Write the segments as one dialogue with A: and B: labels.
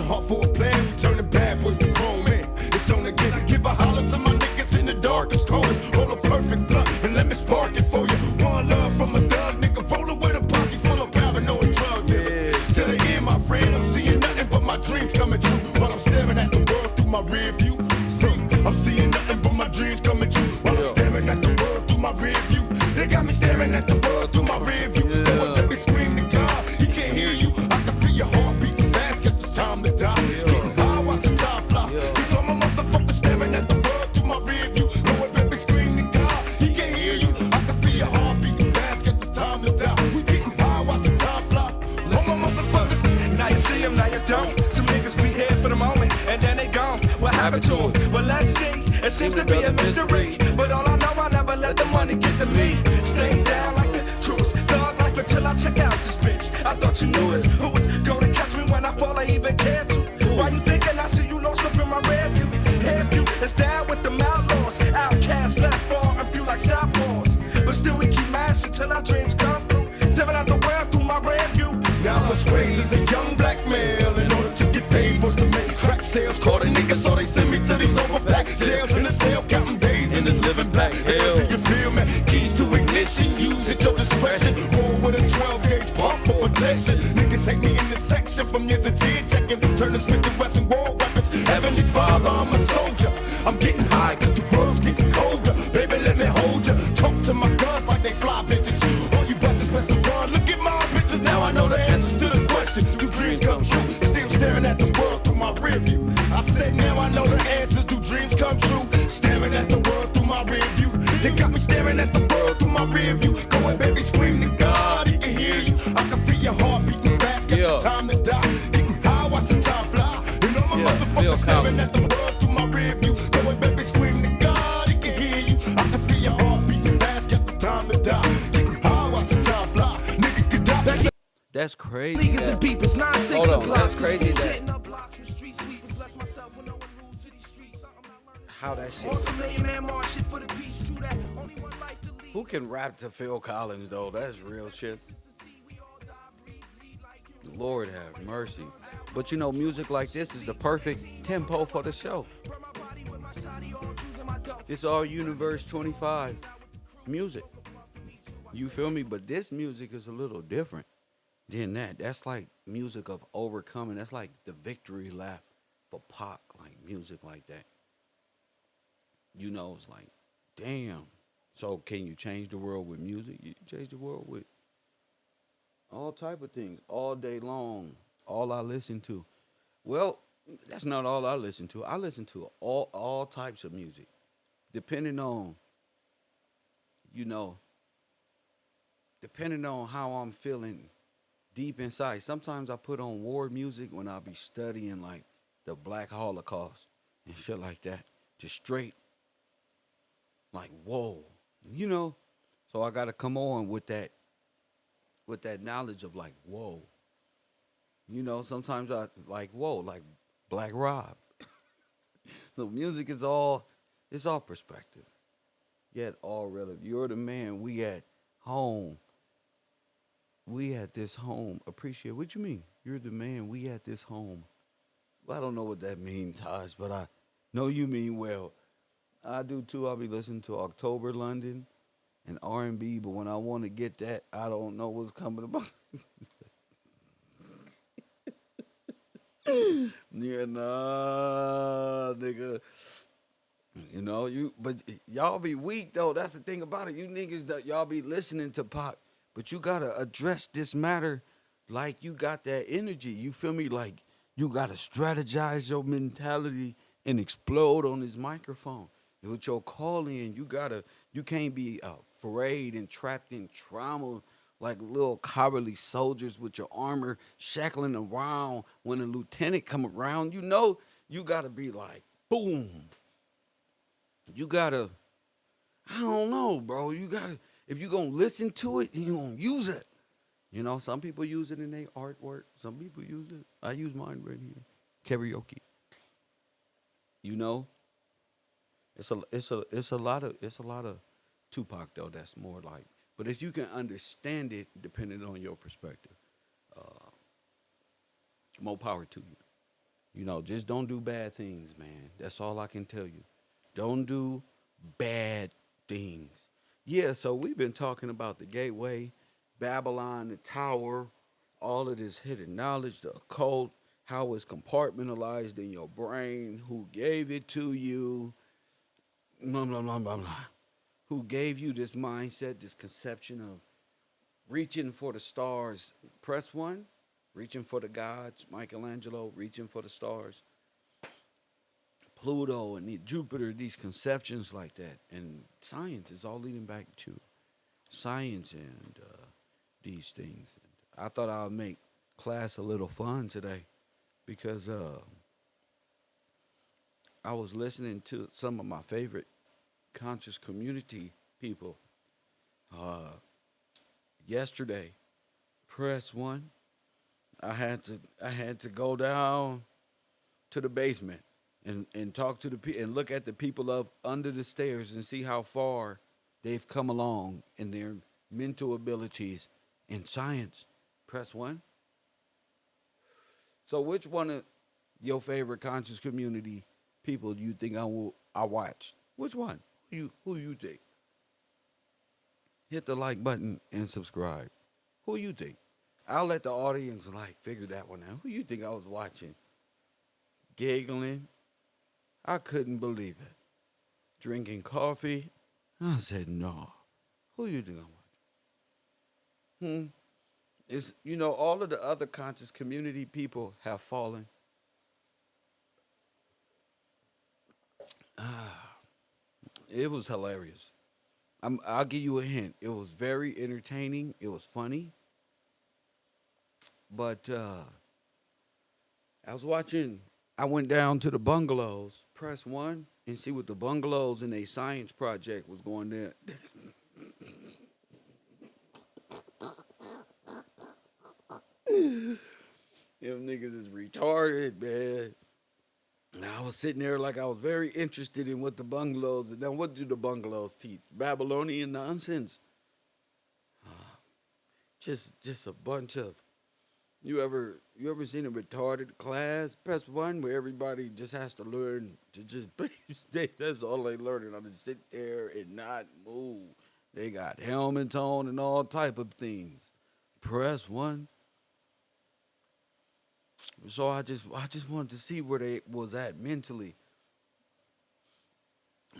A: heart for a plan, we turning bad boys to grown men. It's on again, give a holler to my niggas in the darkest corners. Roll a perfect blunt and let me spark it for you. One love from a thug nigga, rolling with a posse full of paranoid drug dealers. To the end, my friends, I'm seeing nothing but my dreams coming true. While I'm staring at the world through my rear view. See, I'm seeing nothing but my dreams coming true. While I'm staring at the world through my rear view. They got me staring at the world through my rear view. Going let me scream to God, he can't hear you. I can feel your heart beating fast, guess it's time to die. Getting high, watching time fly. He's on my motherfucker staring at the world through my rear view. Going let me scream to God, he can't hear you. I can feel your heart beating fast, guess it's time to die. We getting high, watching time fly. On my motherfuckers.
B: Now you see him, now you don't. Some niggas be here for the moment, and then they gone. What happened to him? Well, let's see. It seems to be a mystery. But all I know, I never let the money get to me. Stay down like the truth. Thug life until I check out this bitch. I thought you knew it. Who was gonna catch me when I fall? I even cared to. Why you thinking I see you lost up in my rear view? Hair view is down with the outlaws. Outcasts left far and few like southpaws. But still we keep mashing till our dreams come through. Stepping out the world through my rear view.
A: Now I was raised as a young black male. In order to get paid for us to make crack sales. Caught a nigga so they send me to these overpacked jails. In a cell counting days in this living black hell. Do you feel me? Keys to ignition, use at your discretion. Roll with a 12 gauge pump for protection. Niggas hate me in this section from years of chin checking. Turn the Smith and Wesson war weapons. Heavenly Father, I'm a soldier. I'm getting high cause the world's getting colder. Baby, let me hold ya. Talk to my guns like they fly bitches. All you busters best to run. Look at my pictures. Now I know the answers to the question. Do dreams come true? Still staring at the world through my rear view. I said now I know the answers. Do dreams come true? Staring at the world through my rear view. They got me staring at the world through my rear view. Going baby scream to God, he can hear you. I can feel your heart beating fast. Guess it's time to die. Getting high, watching time fly. And all my motherfuckers staring at the world through my rear view. Going baby scream to God, he can hear you. I can feel your heart beating fast. Guess it's time to die. Getting high, watching time fly. Nigga could die.
C: That's crazy.
B: Hold
C: on, that's crazy that how that shit. Who can rap to Phil Collins though? That's real shit. Lord have mercy. But you know, music like this is the perfect tempo for the show. It's all Universe 25 music. You feel me? But this music is a little different than that. That's like music of overcoming. That's like the victory lap for Pac, like music like that. You know, it's like, damn. So can you change the world with music? You can change the world with all type of things, all day long. All I listen to. Well, that's not all I listen to. I listen to all types of music, depending on, you know, depending on how I'm feeling deep inside. Sometimes I put on war music when I be studying like the Black Holocaust and shit like that. Just straight, like, whoa, you know. So I gotta come on with that knowledge of like, whoa. You know, sometimes I like, whoa, like Black Rob. So music is it's all perspective. Yet all relative. You're the man, we at home. We at this home. Appreciate. What you mean? You're the man, we at this home. Well, I don't know what that means, Taj, but I know you mean well. I do too. I'll be listening to October London and R&B, but when I want to get that, I don't know what's coming about. Yeah, nah, nigga. You know, but y'all be weak though. That's the thing about it. You niggas that y'all be listening to Pac, but you gotta address this matter like you got that energy. You feel me? Like you gotta strategize your mentality and explode on this microphone. And with your calling, you can't be afraid and trapped in trauma like little cowardly soldiers with your armor shackling around when a lieutenant come around. You know, you gotta be like, boom. You gotta, I don't know, bro. You gotta, if you gonna listen to it, you gonna use it. You know, some people use it in their artwork. Some people use it. I use mine right here. Karaoke. You know, it's a lot of Tupac though. That's more like. But if you can understand it, depending on your perspective, more power to you. Just don't do bad things, man. That's all I can tell you. Don't do bad things. Yeah, so we've been talking about the gateway, Babylon, the tower, all of this hidden knowledge, the occult, how it's compartmentalized in your brain, who gave it to you, blah, blah, blah, blah, blah. Who gave you this mindset, this conception of reaching for the stars. Press one, reaching for the gods. Michelangelo, reaching for the stars. Pluto and Jupiter, these conceptions like that. And science is all leading back to science and these things. And I thought I would make class a little fun today because I was listening to some of my favorite conscious community people yesterday. Press one. I had to go down to the basement and talk to the and look at the people of under the stairs and see how far they've come along in their mental abilities in science. Press one. So, which one of your favorite conscious community people do you think I watched? Which one? Who you think? Hit the like button and subscribe. Who you think? I'll let the audience figure that one out. Who you think I was watching? Giggling. I couldn't believe it. Drinking coffee. I said, no. Who you think I'm watching? It's all of the other conscious community people have fallen. It was hilarious. I'll give you a hint. It was very entertaining. It was funny. But I went down to the bungalows, press one, and see what the bungalows in a science project was going there. Them niggas is retarded, man. And I was sitting there like I was very interested in what the bungalows, and then what do the bungalows teach? Babylonian nonsense. Just a bunch of. You ever seen a retarded class? Press one where everybody just has to learn to just that's all they learning. I just sit there and not move. They got helmets on and all type of things. Press one. So I just wanted to see where they was at mentally.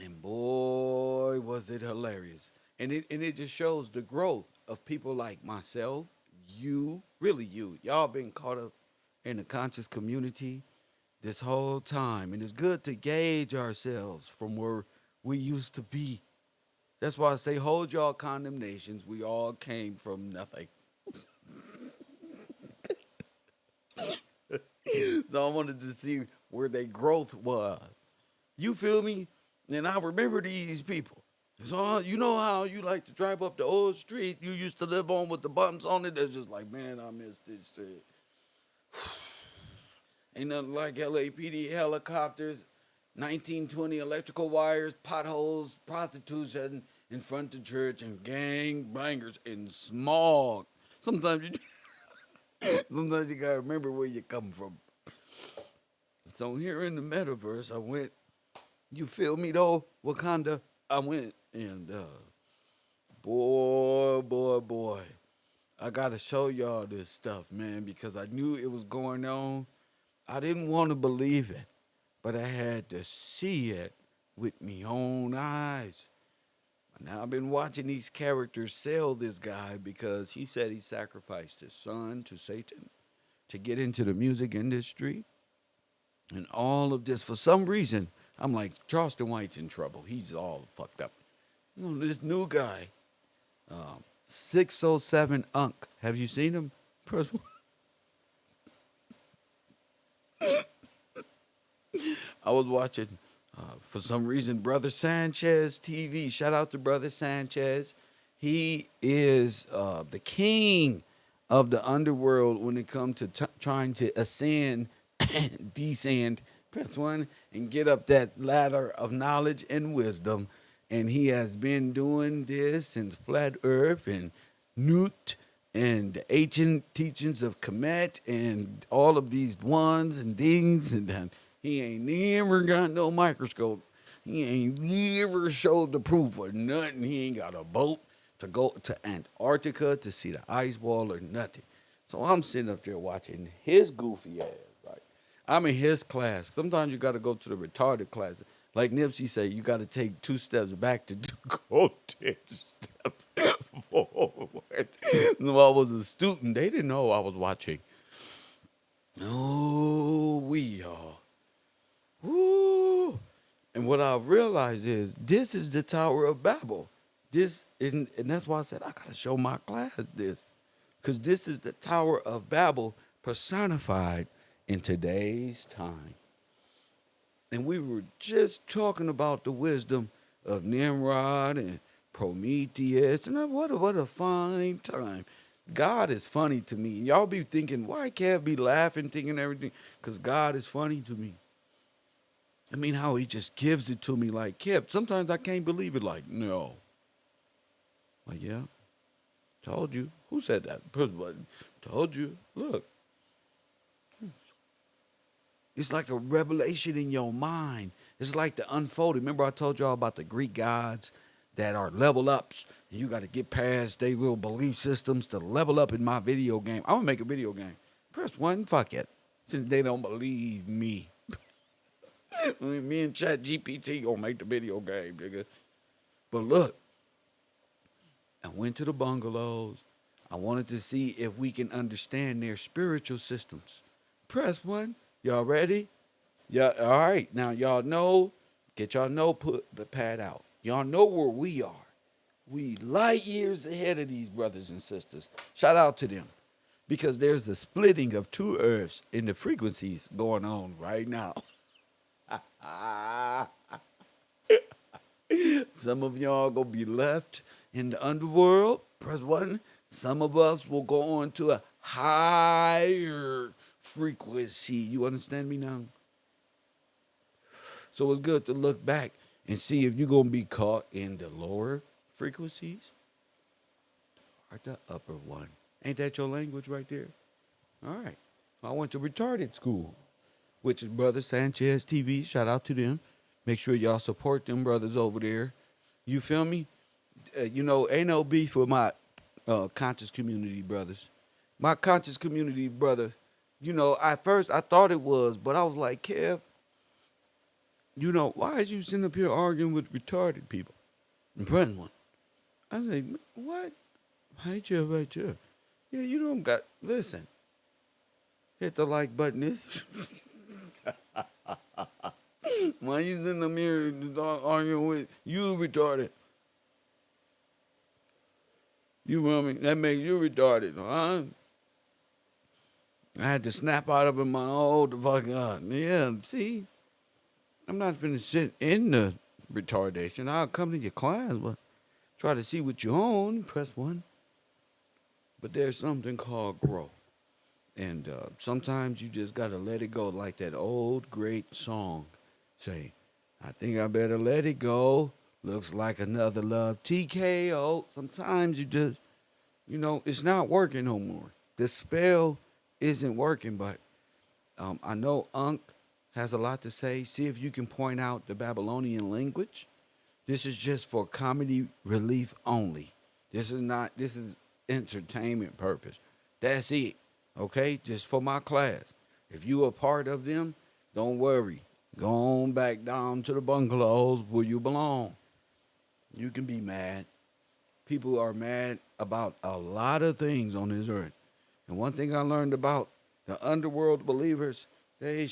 C: And boy, was it hilarious. And it just shows the growth of people like myself, you. Y'all been caught up in the conscious community this whole time. And it's good to gauge ourselves from where we used to be. That's why I say hold y'all condemnations. We all came from nothing. So I wanted to see where their growth was. You feel me? And I remember these people. So you know how you like to drive up the old street you used to live on with the bumps on it? That's just like, man, I miss this street. Ain't nothing like LAPD helicopters, 1920 electrical wires, potholes, prostitution in front of church, and gang bangers and smog. Sometimes you gotta remember where you come from. So here in the metaverse, I went. You feel me though, Wakanda? I went and boy, I gotta show y'all this stuff, man, because I knew it was going on. I didn't want to believe it, but I had to see it with me own eyes. Now I've been watching these characters sell this guy because he said he sacrificed his son to Satan to get into the music industry. And all of this, for some reason, I'm like, Charleston White's in trouble. He's all fucked up. This new guy, 607 Unk. Have you seen him? Press one. I was watching, for some reason, Brother Sanchez TV. Shout out to Brother Sanchez. He is the king of the underworld when it comes to trying to ascend, descend, press one, and get up that ladder of knowledge and wisdom. And he has been doing this since Flat Earth and Newt and the ancient teachings of Kemet and all of these ones and things, and then he ain't never got no microscope. He ain't never showed the proof or nothing. He ain't got a boat to go to Antarctica to see the ice wall or nothing. So I'm sitting up there watching his goofy ass, right? I'm in his class. Sometimes you got to go to the retarded class. Like Nipsey say, you got to take 2 steps back to go 10 steps forward. So I was a student. They didn't know I was watching. Oh, we are. Woo. And what I realized is this is the Tower of Babel. And that's why I said I gotta show my class this. Because this is the Tower of Babel personified in today's time. And we were just talking about the wisdom of Nimrod and Prometheus. And what a fine time. God is funny to me. And y'all be thinking, why can't be laughing, thinking everything? Because God is funny to me. I mean, how he just gives it to me like, Kev, sometimes I can't believe it. Like, no. Like, yeah, told you. Who said that? Push button. Told you. Look. It's like a revelation in your mind. It's like the unfolding. Remember I told y'all about the Greek gods that are level ups. And you got to get past their little belief systems to level up in my video game. I'm going to make a video game. Press 1, fuck it. Since they don't believe me. Me and Chat GPT gonna make the video game, nigga. But look, I went to the bungalows. I wanted to see if we can understand their spiritual systems. Press 1. Y'all ready? Yeah, all right. Now y'all know, get y'all notepad out. Y'all know where we are. We light years ahead of these brothers and sisters. Shout out to them. Because there's a splitting of 2 earths in the frequencies going on right now. Some of y'all gonna be left in the underworld. Press 1. Some of us will go on to a higher frequency. You understand me now? So it's good to look back and see if you're gonna be caught in the lower frequencies or the upper one. Ain't that your language right there? All right. I went to retarded school, which is Brother Sanchez TV. Shout out to them. Make sure y'all support them brothers over there. You feel me? Ain't no beef with my conscious community brothers. My conscious community brother, at first I thought it was, but I was like, Kev, why is you sitting up here arguing with retarded people? And press 1. I said, what? Right here. Yeah, you don't got, listen. Hit the like button. This. Why you sitting up here arguing with you retarded? You feel me? That makes you retarded, huh? I had to snap out of it my old fucking yeah, see? I'm not finna sit in the retardation. I'll come to your class, but try to see what you own. Press 1. But there's something called growth. And sometimes you just got to let it go, like that old great song. Say, I think I better let it go. Looks like another love TKO. Sometimes you just, it's not working no more. The spell isn't working, but I know Unc has a lot to say. See if you can point out the Babylonian language. This is just for comedy relief only. This is entertainment purpose. That's it. Okay? Just for my class. If you are part of them, don't worry. Go on back down to the bungalows where you belong. You can be mad. People are mad about a lot of things on this earth. And one thing I learned about the underworld believers, they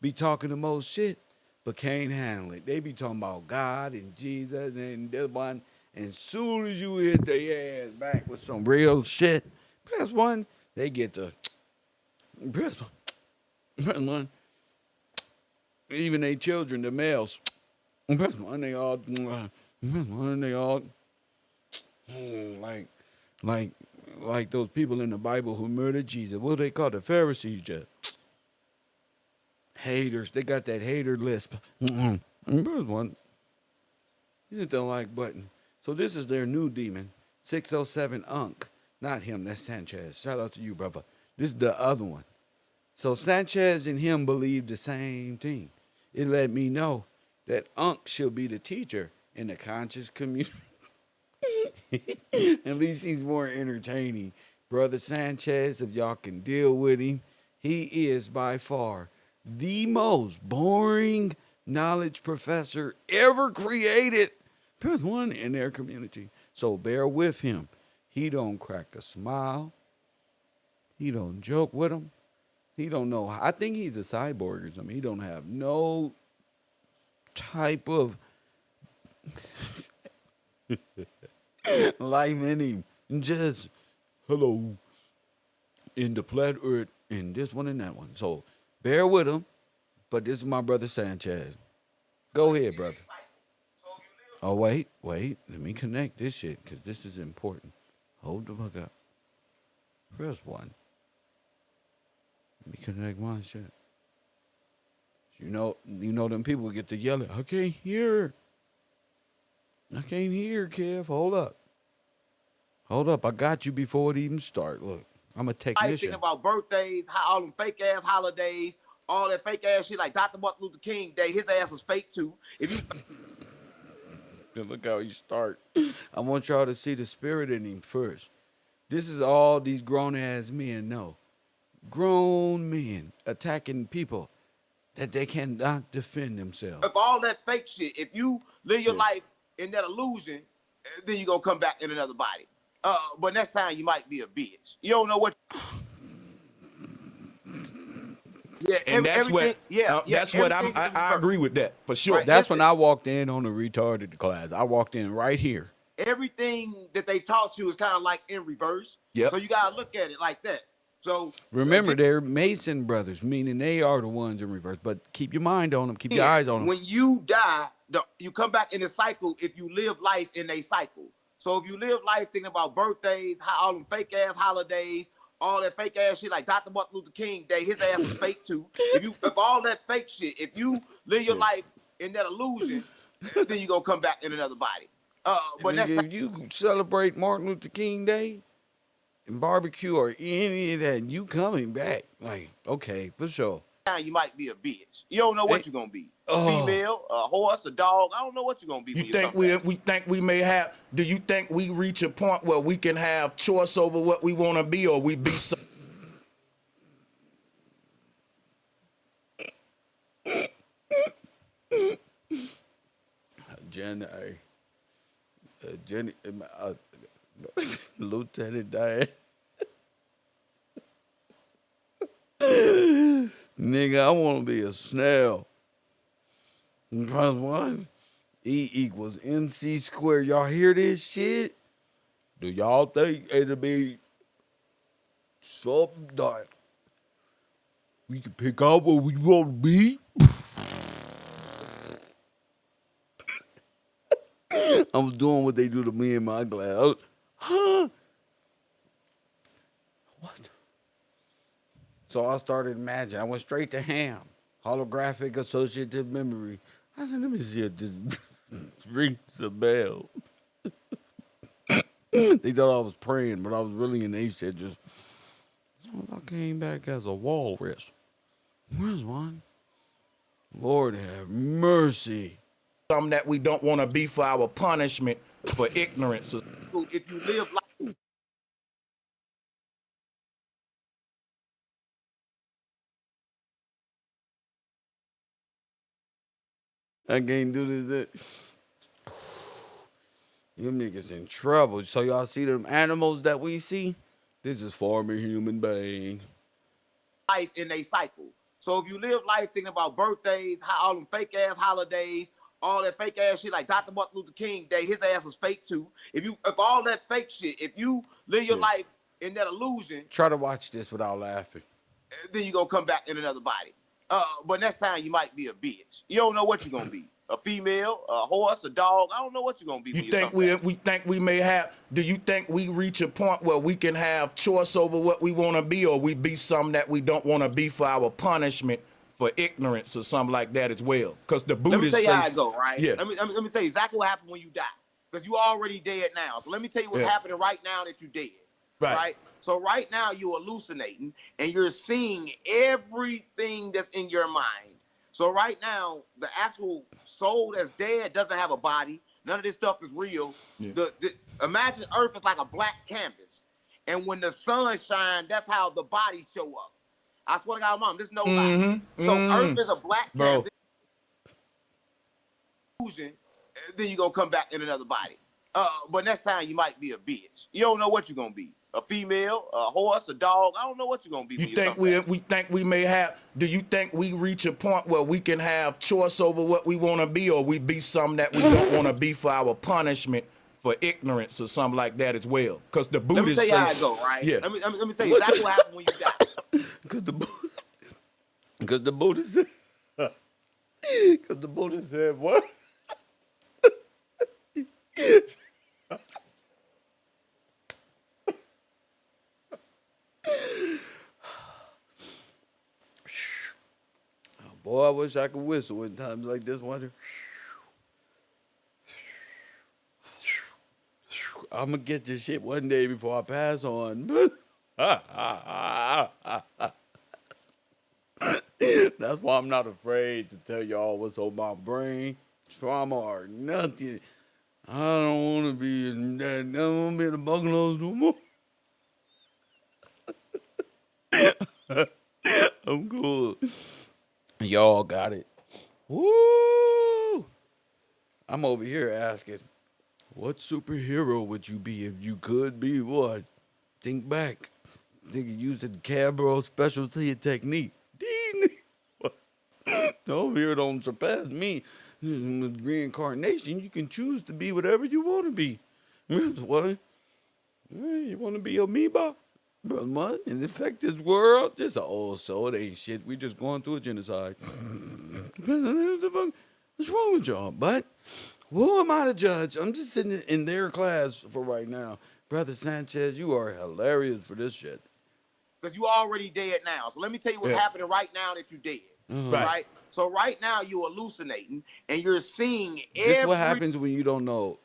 C: be talking the most shit, but can't handle it. They be talking about God and Jesus and this one. And soon as you hit their ass back with some real shit, press 1, they get the press 1. Even they children, the males, press 1, they all like those people in the Bible who murdered Jesus. What do they call the Pharisees? Just haters. They got that hater lisp. Press 1. You hit the like button. So this is their new demon. 607 Unc. Not him, that's Sanchez. Shout out to you, brother. This is the other one. So Sanchez and him believe the same thing. It let me know that Unc should be the teacher in the conscious community. At least he's more entertaining. Brother Sanchez, if y'all can deal with him, he is by far the most boring knowledge professor ever created. Best one in their community. So bear with him. He don't crack a smile. He don't joke with him. He don't know. I think he's a cyborg or something. He don't have no type of life in him. Just hello in the planet Earth and this one and that one. So bear with him. But this is my brother Sanchez. Go ahead, brother. Oh, wait. Let me connect this shit because this is important. Hold the fuck up. Press one. Let me connect my shit. You know them people get to yelling. I can't hear. Kev. Hold up. I got you before it even start. Look, I'm a technician.
D: Thinking about birthdays, how all them fake ass holidays, all that fake ass shit like Dr. Martin Luther King Day. His ass was fake too. If you
C: Look how you start. I want y'all to see the spirit in him first. This is all these grown ass men know. Grown men attacking people that they cannot defend themselves.
D: If all that fake shit, if you live your life in that illusion, then you gonna come back in another body. But next time you might be a bitch. You don't know what.
E: Yeah, and that's what. That's what I agree with that for sure.
D: Right.
C: That's when I walked in on the retarded class. I walked in right here.
D: Everything that they taught you is kind of like in reverse.
E: Yep.
D: So you gotta look at it like that. So
C: remember, they're Mason brothers, meaning they are the ones in reverse. But keep your mind on them. Keep your eyes on them.
D: When you die, you come back in a cycle if you live life in a cycle. So if you live life thinking about birthdays, how all them fake ass holidays, all that fake ass shit like Dr. Martin Luther King Day, his ass was fake too. If all that fake shit, if you live your life in that illusion, then you gonna come back in another body. But
C: if you celebrate Martin Luther King Day and barbecue or any of that, you coming back. Like, okay, for sure.
D: You might be a bitch. You don't know what you're gonna be. A female, a horse, a dog. I don't know what you're gonna be.
E: You think we think we may have? Do you think we reach a point where we can have choice over what we want to be, or we be so?
C: Jenny, Lieutenant Diane. Nigga, I want to be a snail. Because one, E equals MC squared. Y'all hear this shit? Do y'all think it'll be something that we can pick out what we want to be? I was doing what they do to me in my class. Huh? What? So I started imagining. I went straight to ham. Holographic associative memory. I said, let me see if this rings a bell. They thought I was praying, but I was really in H said just, I came back as a walrus. Where's one? Lord have mercy.
E: Something that we don't want to be for our punishment for ignorance.
D: If you live life.
C: I can't do this. You niggas in trouble. So y'all see them animals that we see? This is former human being.
D: Life in a cycle. So if you live life thinking about birthdays, how all them fake ass holidays, all that fake ass shit like Dr. Martin Luther King Day, his ass was fake too. If all that fake shit, if you live your life in that illusion,
C: try to watch this without laughing.
D: Then you gonna come back in another body. But next time you might be a bitch. You don't know what you're gonna be. A female, a horse, a dog. I don't know what you're gonna be.
E: You think we think we may have? Do you think we reach a point where we can have choice over what we want to be, or we be something that we don't want to be for our punishment for ignorance or something like that as well? Because the Buddhists
D: let me tell you how it go, right?
E: Yeah.
D: Let me tell you exactly what happened when you die. because you already dead now. So let me tell you what's happening right now that you dead. Right. So right now you're hallucinating and you're seeing everything that's in your mind. So right now, the actual soul that's dead doesn't have a body. None of this stuff is real. Yeah. Imagine Earth is like a black canvas. And when the sun shines, that's how the bodies show up. I swear to God, Mom, there's no lie. So Earth is a black canvas. Then you're going to come back in another body. But next time you might be a bitch. You don't know what you're going to be. A female, a horse, a dog. I don't know what you're going to be.
E: You think we think we may have, do you think we reach a point where we can have choice over what we want to be, or we be something that we don't want to be for our punishment for ignorance or something like that as well? Because the Buddhists
D: say... Let me tell you how it go, right?
E: Yeah.
D: Let me tell you exactly what happens when you die.
C: Because the Buddha said... Because the Buddha said what? Boy, I wish I could whistle in times like this. Wonder. I'm gonna get this shit one day before I pass on. That's why I'm not afraid to tell y'all what's on my brain, trauma or nothing. I don't want to be in that. I don't want to be in the bungalows no more. I'm cool. Y'all got it. Woo! I'm over here asking, what superhero would you be if you could be one? Think back. Think you used the KevRow specialty technique. Over here don't surpass me. With reincarnation, you can choose to be whatever you want to be. What? You want to be amoeba? Brother, and infect this world? This is an old soul. It ain't shit. We just going through a genocide. What's wrong with y'all? But who am I to judge? I'm just sitting in their class for right now. Brother Sanchez, you are hilarious for this shit.
D: Because you already dead now. So let me tell you what's happening right now that you dead. Right. So right now you're hallucinating and you're seeing
C: This what happens when you don't know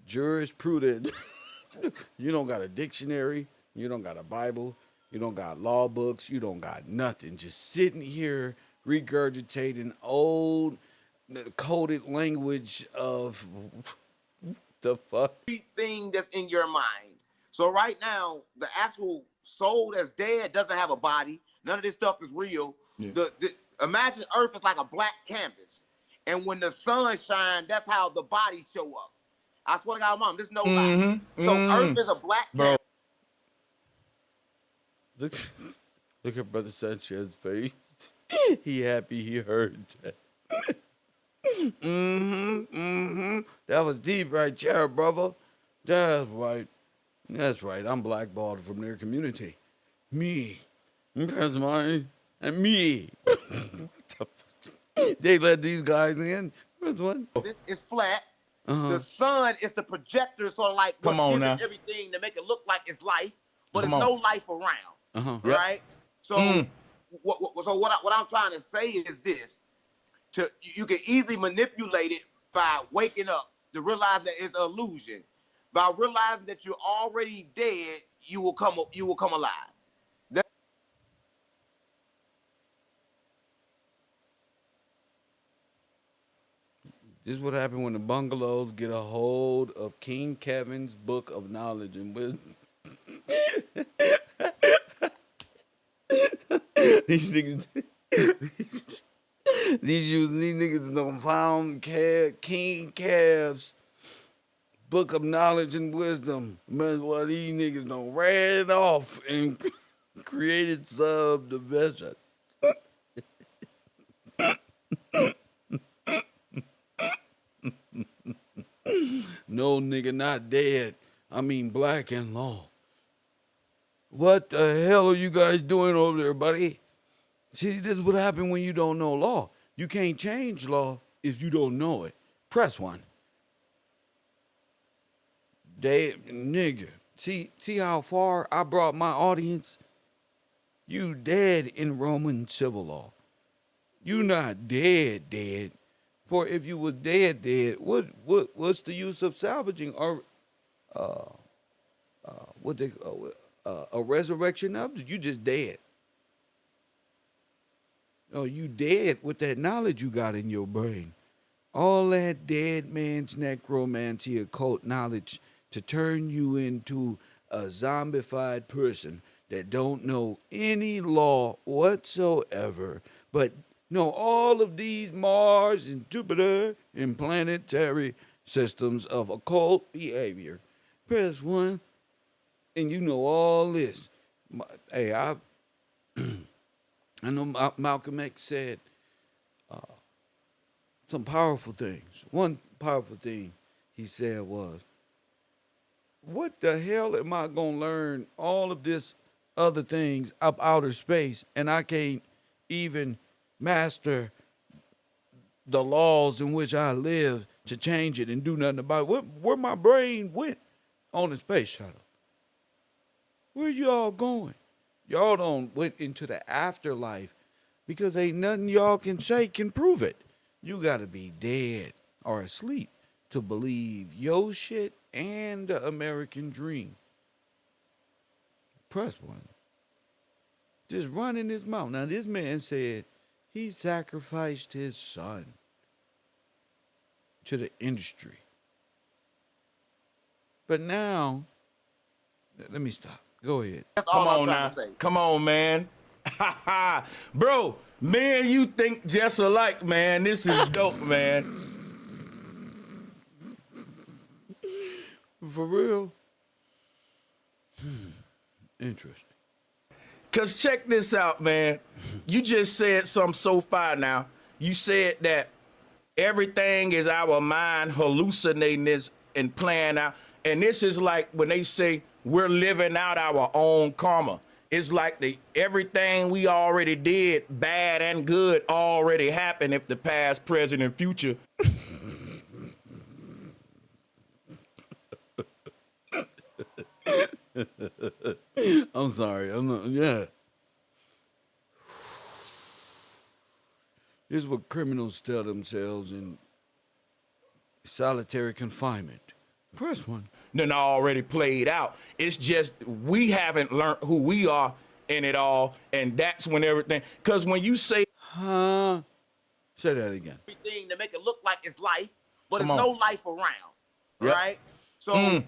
C: jurisprudence. You don't got a dictionary. You don't got a Bible. You don't got law books. You don't got nothing. Just sitting here regurgitating old coded language of the fuck.
D: Everything that's in your mind. So right now, the actual soul that's dead doesn't have a body. None of this stuff is real. Yeah. Imagine Earth is like a black canvas. And when the sun shines, that's how the bodies show up. I swear to God, Mom, there's no lie. So Earth is a black canvas.
C: Look at Brother Sanchez's face. He happy he heard that. That was deep right there, brother. That's right. That's right. I'm blackballed from their community. Me. That's mine. And me. What the fuck? They let these guys in. That's one.
D: This is flat. The sun is the projector, sort of like
E: come on now.
D: Everything to make it look like it's life, but there's no life around. Right? So what I'm trying to say is this. You can easily manipulate it by waking up to realize that it's an illusion. By realizing that you're already dead, you will come alive.
C: This is what happened when the bungalows get a hold of King Kevin's book of knowledge and wisdom. These niggas, these niggas done found King Kev's book of knowledge and wisdom. Man, what these niggas done ran off and created subdivision. No nigga not dead. I mean black in law. What the hell are you guys doing over there, buddy? See, this is what happened when you don't know law. You can't change law if you don't know it. Press one. Dead nigga. See how far I brought my audience? You dead in Roman civil law. You not dead. For if you was dead, what's the use of salvaging or what they a resurrection of? You just dead. Oh, you dead with that knowledge you got in your brain. All that dead man's necromancy occult knowledge to turn you into a zombified person that don't know any law whatsoever, but know all of these Mars and Jupiter and planetary systems of occult behavior. Press 1, and you know all this. Hey, I know Malcolm X said some powerful things. One powerful thing he said was, what the hell am I going to learn all of this other things up outer space and I can't even master the laws in which I live to change it and do nothing about it? Where my brain went on the space shuttle? Where y'all going? Y'all don't went into the afterlife because ain't nothing y'all can say can prove it. You got to be dead or asleep to believe your shit and the American dream. Press 1. Just running his mouth. Now, this man said he sacrificed his son to the industry. But now, let me stop. Go ahead.
D: That's all
E: Come
D: I'm
E: on
D: trying
E: now.
D: to say.
E: Come on, man. Bro, me and you think just alike, man. This is dope, man.
C: For real? Interesting.
E: Cause check this out, man. You just said something so far now. You said that everything is our mind hallucinating this and playing out. And this is like when they say we're living out our own karma. It's like everything we already did, bad and good, already happened if the past, present, and future.
C: I'm sorry. I'm not, yeah. This is what criminals tell themselves in solitary confinement. Press 1.
E: Then already played out. It's just we haven't learned who we are in it all, and that's when everything. Because when you say,
C: Huh? Say that again.
D: Everything to make it look like it's life, but
E: Come
D: there's
E: on.
D: no life around.
E: Yep.
D: Right? So,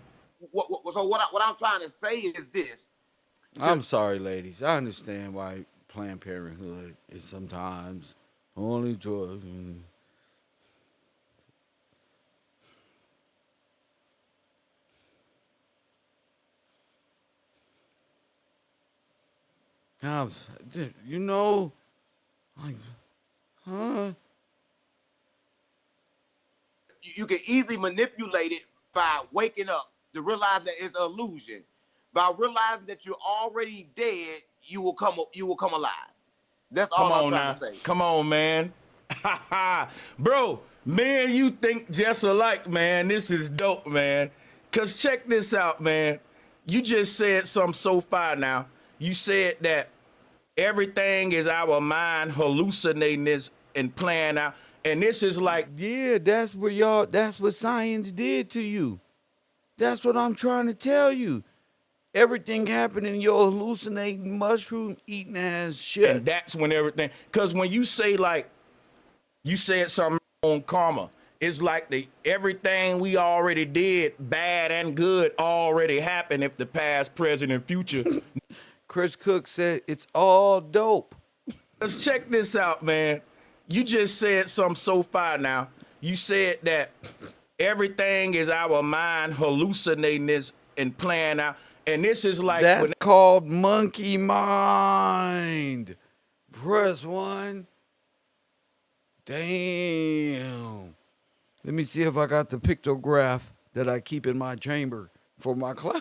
D: what I'm trying to say is this.
C: I'm sorry, ladies. I understand why Planned Parenthood is sometimes only drugs. You know, like, huh?
D: You can easily manipulate it by waking up to realize that it's an illusion. By realizing that you're already dead, you will come alive. That's all I'm trying to say.
E: Come on, man. Bro, me and you think just alike, man. This is dope, man. Cause check this out, man. You just said something so far now. You said that everything is our mind hallucinating this and playing out. And this is like,
C: Yeah, that's what science did to you. That's what I'm trying to tell you. Everything happened in your hallucinating mushroom eating ass shit.
E: and that's when everything, because when you say like, you said something on karma, it's like everything we already did, bad and good, already happened if the past, present, and future.
C: Chris Cook said it's all dope.
E: Let's check this out, man. You just said something so far now. You said that everything is our mind hallucinating this and playing out. And this is like,
C: That's called monkey mind. Press 1. Damn. Let me see if I got the pictograph that I keep in my chamber for my class.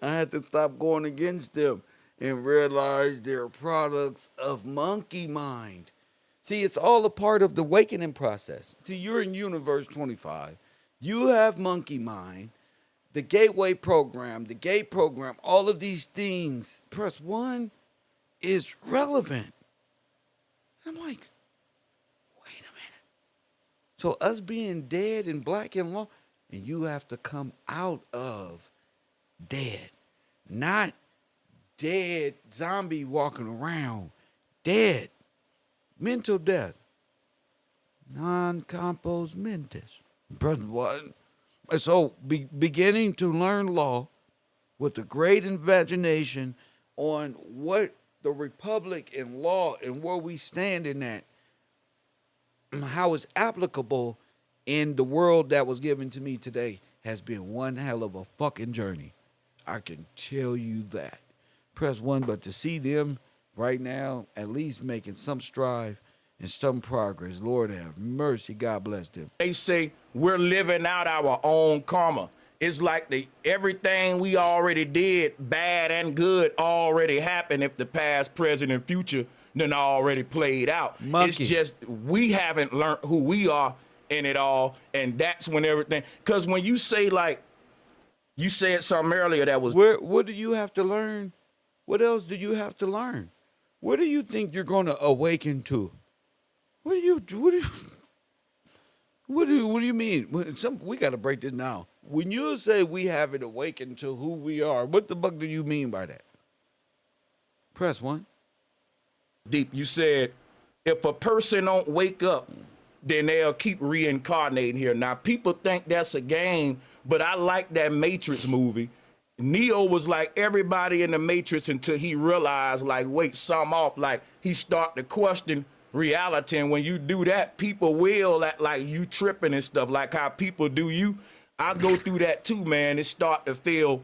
C: I had to stop going against them and realize they're products of monkey mind. See, it's all a part of the awakening process. See, you're in Universe 25. You have monkey mind, the gateway program, the gate program, all of these things. Press 1 is relevant. I'm like, wait a minute. So us being dead and black and long, and you have to come out of dead, not dead zombie walking around, dead, mental death, non-compos mentis. Brother, what? So beginning to learn law with a great imagination on what the republic and law and where we stand in that, how it's applicable in the world that was given to me today has been one hell of a fucking journey. I can tell you that. Press one, but to see them right now, at least making some strive and some progress, Lord have mercy, God bless them.
E: They say we're living out our own karma. It's like everything we already did, bad and good, already happened if the past, present, and future done already played out.
C: Monkey.
E: It's just we haven't learned who we are in it all, and that's when everything. Because when you say, like, you said something earlier that was...
C: What do you have to learn? What else do you have to learn? What do you think you're going to awaken to? What do you mean? We got to break this down. When you say we haven't awakened to who we are, what the fuck do you mean by that? Press one.
E: Deep, you said if a person don't wake up, then they'll keep reincarnating here. Now, people think that's a game, but I like that Matrix movie. Neo was like everybody in the Matrix until he realized, like, wait, something off. Like, he started to question reality, and when you do that, people will act like you tripping and stuff, like how people do you. I go through that too, man. It start to feel,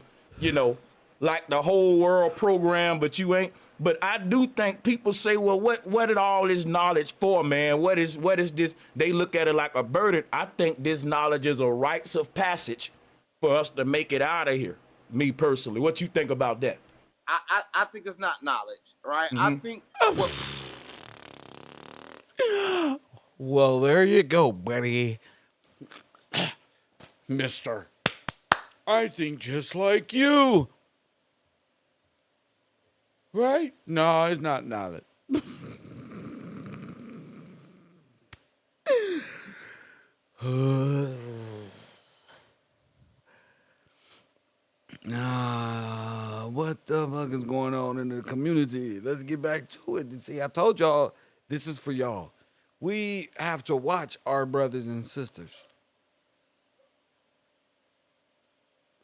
E: like the whole world program, but you ain't. But I do think people say, well, what is all this knowledge for, man? What is this? They look at it like a burden. I think this knowledge is a rites of passage for us to make it out of here. Me personally, what you think about that?
D: I think it's not knowledge, right?
E: Mm-hmm.
D: I think
C: Well, there you go, buddy. Mister, I think just like you. Right? No, it's not knowledge. What the fuck is going on in the community? Let's get back to it. See, I told y'all this is for y'all. We have to watch our brothers and sisters.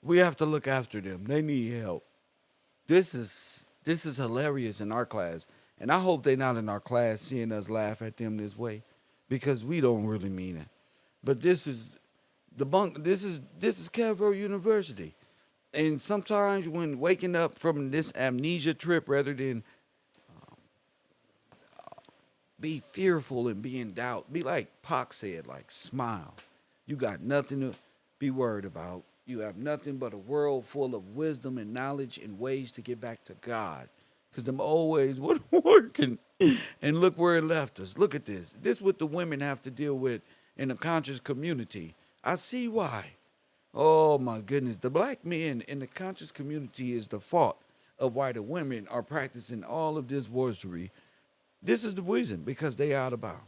C: We have to look after them. They need help. This is hilarious in our class. And I hope they're not in our class seeing us laugh at them this way, because we don't really mean it. But this is KevRow University. And sometimes when waking up from this amnesia trip, rather than be fearful and be in doubt, be like Pac said, like, smile. You got nothing to be worried about. You have nothing but a world full of wisdom and knowledge and ways to get back to God. Because them old ways weren't working. And look where it left us. Look at this. This is what the women have to deal with in the conscious community. I see why. Oh, my goodness. The black men in the conscious community is the fault of why the women are practicing all of this worsery. This is the reason, because they are out of bounds.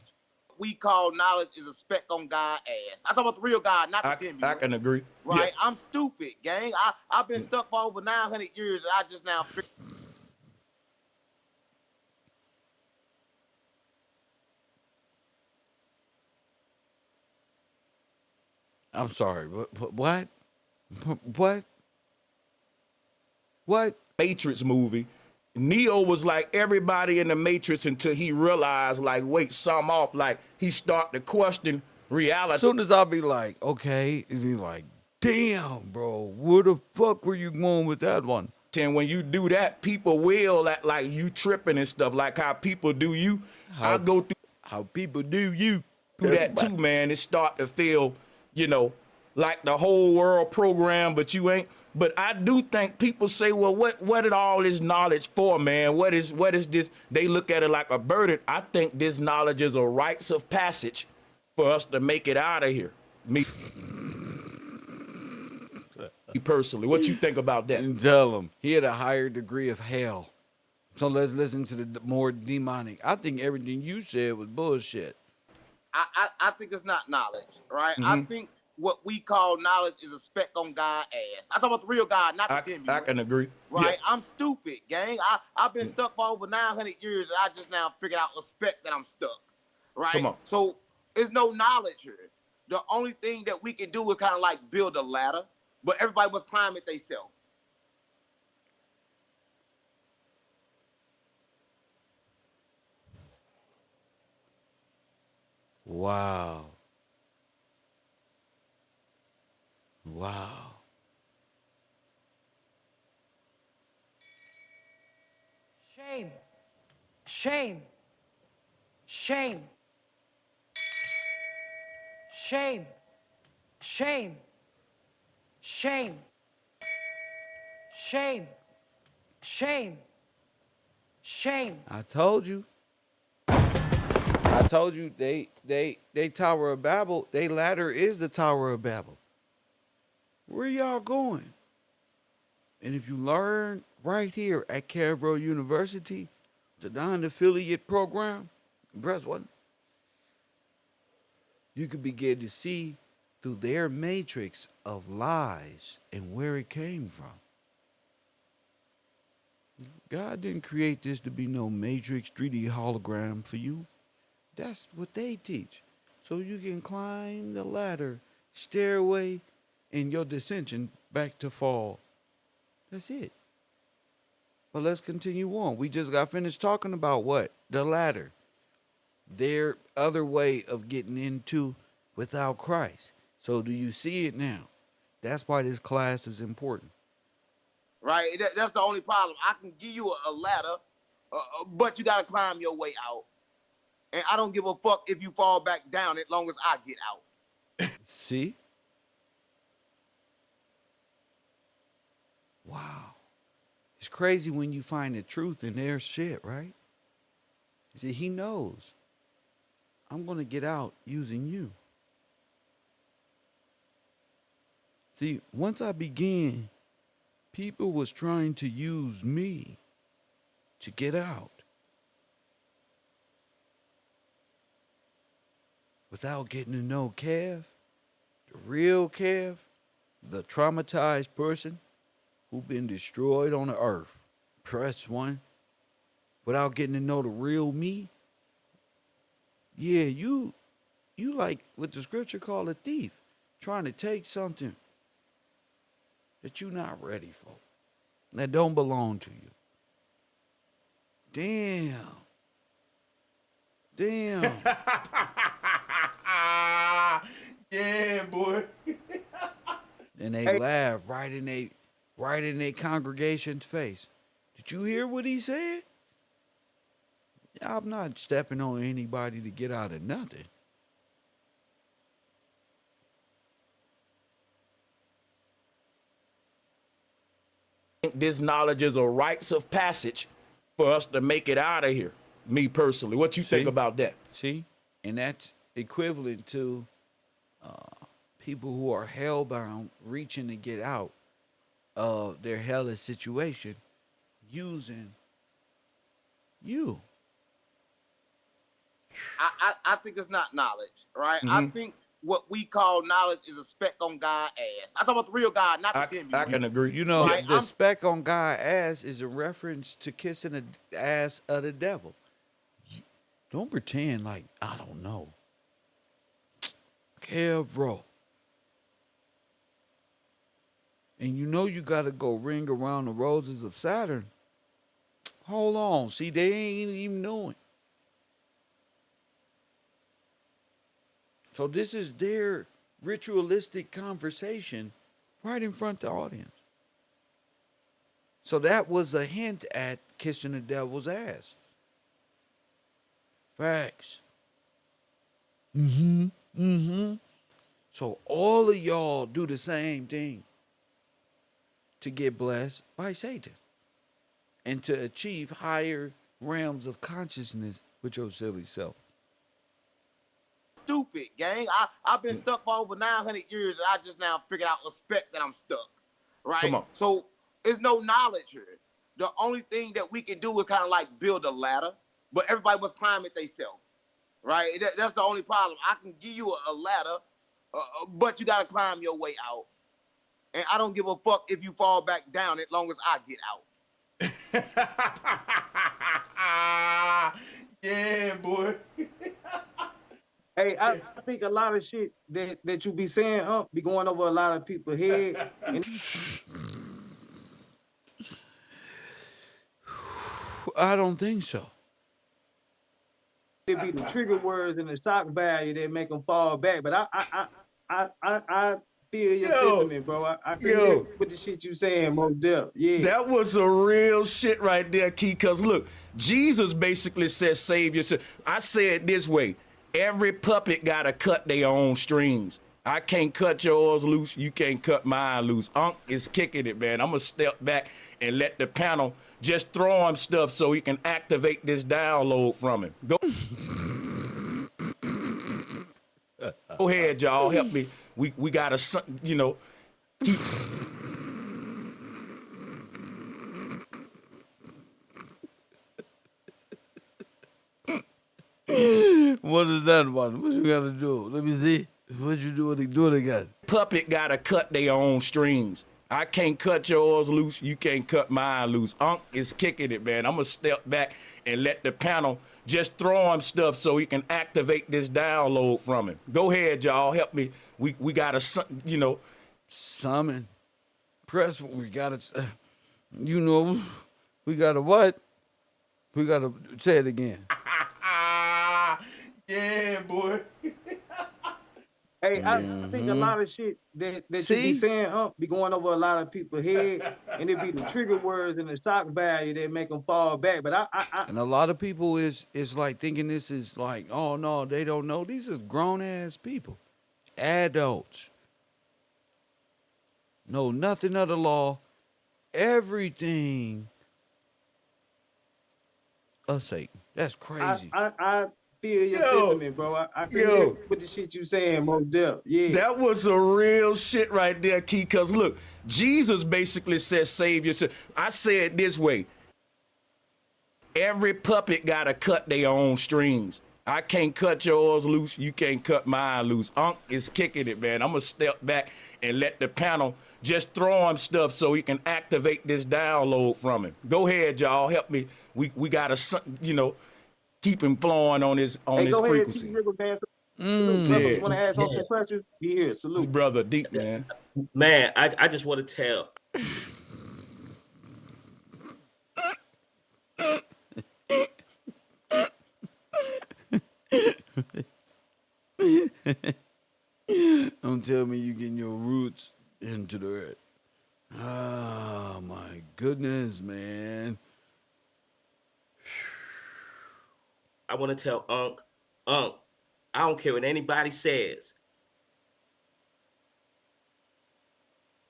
D: We call knowledge is a speck on God's ass. I talk about the real God, not the demi.
E: I can agree.
D: Right?
E: Yeah.
D: I'm stupid, gang. I've been stuck for over 900 years. I just now figured.
C: I'm sorry. What? What? What?
E: Matrix movie. Neo was like everybody in the Matrix until he realized, like, wait, something off. Like, he started to question reality.
C: As soon as I'll be like, okay, and be like, damn, bro, where the fuck were you going with that one?
E: And when you do that, people will act like you tripping and stuff, like how people do you. I go through
C: how people do you.
E: that too, man. It start to feel, like the whole world program, but you ain't. But I do think people say, well, what is all this knowledge for, man? What is this? They look at it like a burden. I think this knowledge is a rites of passage for us to make it out of here. Me personally, what you think about that?
C: And tell him he had a higher degree of hell So let's listen to the more demonic. I think everything you said was bullshit.
D: I think it's not knowledge, right? I
E: Mm-hmm.
D: think what we call knowledge is a speck on God's ass. I talk about the real God, not the demi.
E: I can agree.
D: Right?
E: Yeah.
D: I'm stupid, gang. I've been stuck for over 900 years, and I just now figured out a speck that I'm stuck. Right?
E: Come on.
D: So there's no knowledge here. The only thing that we can do is kind of like build a ladder, but everybody must climb it themselves.
C: Wow. Wow.
F: Shame. Shame. Shame. Shame. Shame. Shame. Shame. Shame. Shame.
C: I told you. I told you they Tower of Babel, they ladder is the Tower of Babel. Where y'all going? And if you learn right here at KevRow University, the non-affiliate program, press one, you could begin to see through their matrix of lies and where it came from. God didn't create this to be no matrix 3D hologram for you. That's what they teach. So you can climb the ladder, stairway, in your descension back to fall. That's it. But let's continue on. We just got finished talking about what? The ladder. Their other way of getting into without Christ. So do you see it now? That's why this class is important.
D: Right? That's the only problem. I can give you a ladder, but you got to climb your way out. And I don't give a fuck if you fall back down as long as I get out.
C: See? Wow. It's crazy when you find the truth in their shit, right? See, he knows. I'm going to get out using you. See, once I began, people was trying to use me to get out. Without getting to know Kev, the real Kev, the traumatized person who been destroyed on the earth. Press one. Without getting to know the real me. Yeah, you like what the scripture called a thief, trying to take something that you're not ready for, that don't belong to you. Damn.
E: Yeah, boy.
C: And they laugh right in their congregation's face. Did you hear what he said? I'm not stepping on anybody to get out of nothing.
E: This knowledge is a rites of passage for us to make it out of here. Me personally, what you think about that?
C: See? And that's equivalent to people who are hellbound reaching to get out of their hellish situation using you.
D: I think it's not knowledge, right?
E: Mm-hmm.
D: I think what we call knowledge is a speck on God's ass. I talk about the real God, not the demi.
E: I can agree.
C: You know,
D: Right,
C: the speck on God's ass is a reference to kissing the ass of the devil. Don't pretend like I don't know. KevRow. And you know you got to go ring around the roses of Saturn. Hold on. See, they ain't even knowing. So this is their ritualistic conversation right in front of the audience. So that was a hint at kissing the devil's ass. Facts. So all of y'all do the same thing to get blessed by Satan and to achieve higher realms of consciousness with your silly self.
D: Stupid, gang. I've been stuck for over 900 years, and I just now figured out a speck that I'm stuck. Right?
E: Come on.
D: So there's no knowledge here. The only thing that we can do is kind of like build a ladder, but everybody must climb it themselves, right? That's the only problem. I can give you a ladder, but you got to climb your way out. And I don't give a fuck if you fall back down as long as I get out.
E: Yeah, boy.
G: Hey, I think a lot of shit that you be saying, be going over a lot of people's head, and
C: I don't think so.
G: it be the trigger words and the shock value that make them fall back. But I feel your sentiment, bro. I feel with the shit you saying, most depth. Yeah.
E: That was a real shit right there, Key. Cause look, Jesus basically says, "Save yourself." I say it this way: every puppet gotta cut their own strings. I can't cut yours loose. You can't cut mine loose. Unc is kicking it, man. I'm gonna step back and let the panel just throw him stuff so he can activate this download from him. Go ahead, y'all. Help me. We gotta, you know.
C: What is that one? What you gotta do? Let me see. What you do? Do it again.
E: Puppet gotta cut their own strings. I can't cut yours loose. You can't cut mine loose. Unc is kicking it, man. I'm gonna step back and let the panel just throw him stuff so he can activate this download from him. Go ahead, y'all. Help me. We gotta, you know.
C: Summon. Press. We gotta. You know. We gotta what? We gotta say it again.
E: Yeah, boy.
G: Hey, I think a lot of shit that you be saying, be going over a lot of people's head, and it be the trigger words and the shock value that make them fall back. But
C: and a lot of people is like thinking this is like, oh no, they don't know. These is grown ass people, adults. Know nothing of the law, everything of Satan. That's crazy.
G: I feel your sentiment, bro. I feel with the shit you saying, most depth. Yeah.
E: That was a real shit right there, Key. Cause look, Jesus basically says, "Save yourself." I say it this way: every puppet gotta cut their own strings. I can't cut yours loose. You can't cut mine loose. Unc is kicking it, man. I'm gonna step back and let the panel just throw him stuff so he can activate this download from him. Go ahead, y'all. Help me. We gotta, you know, keep him flowing on his frequency.
G: Want to ask some questions? Be here. Salute,
E: this brother deep, man.
H: Man, I just want to tell.
C: Don't tell me you getting your roots into the earth. Oh my goodness, man.
H: I want to tell Unc, I don't care what anybody says.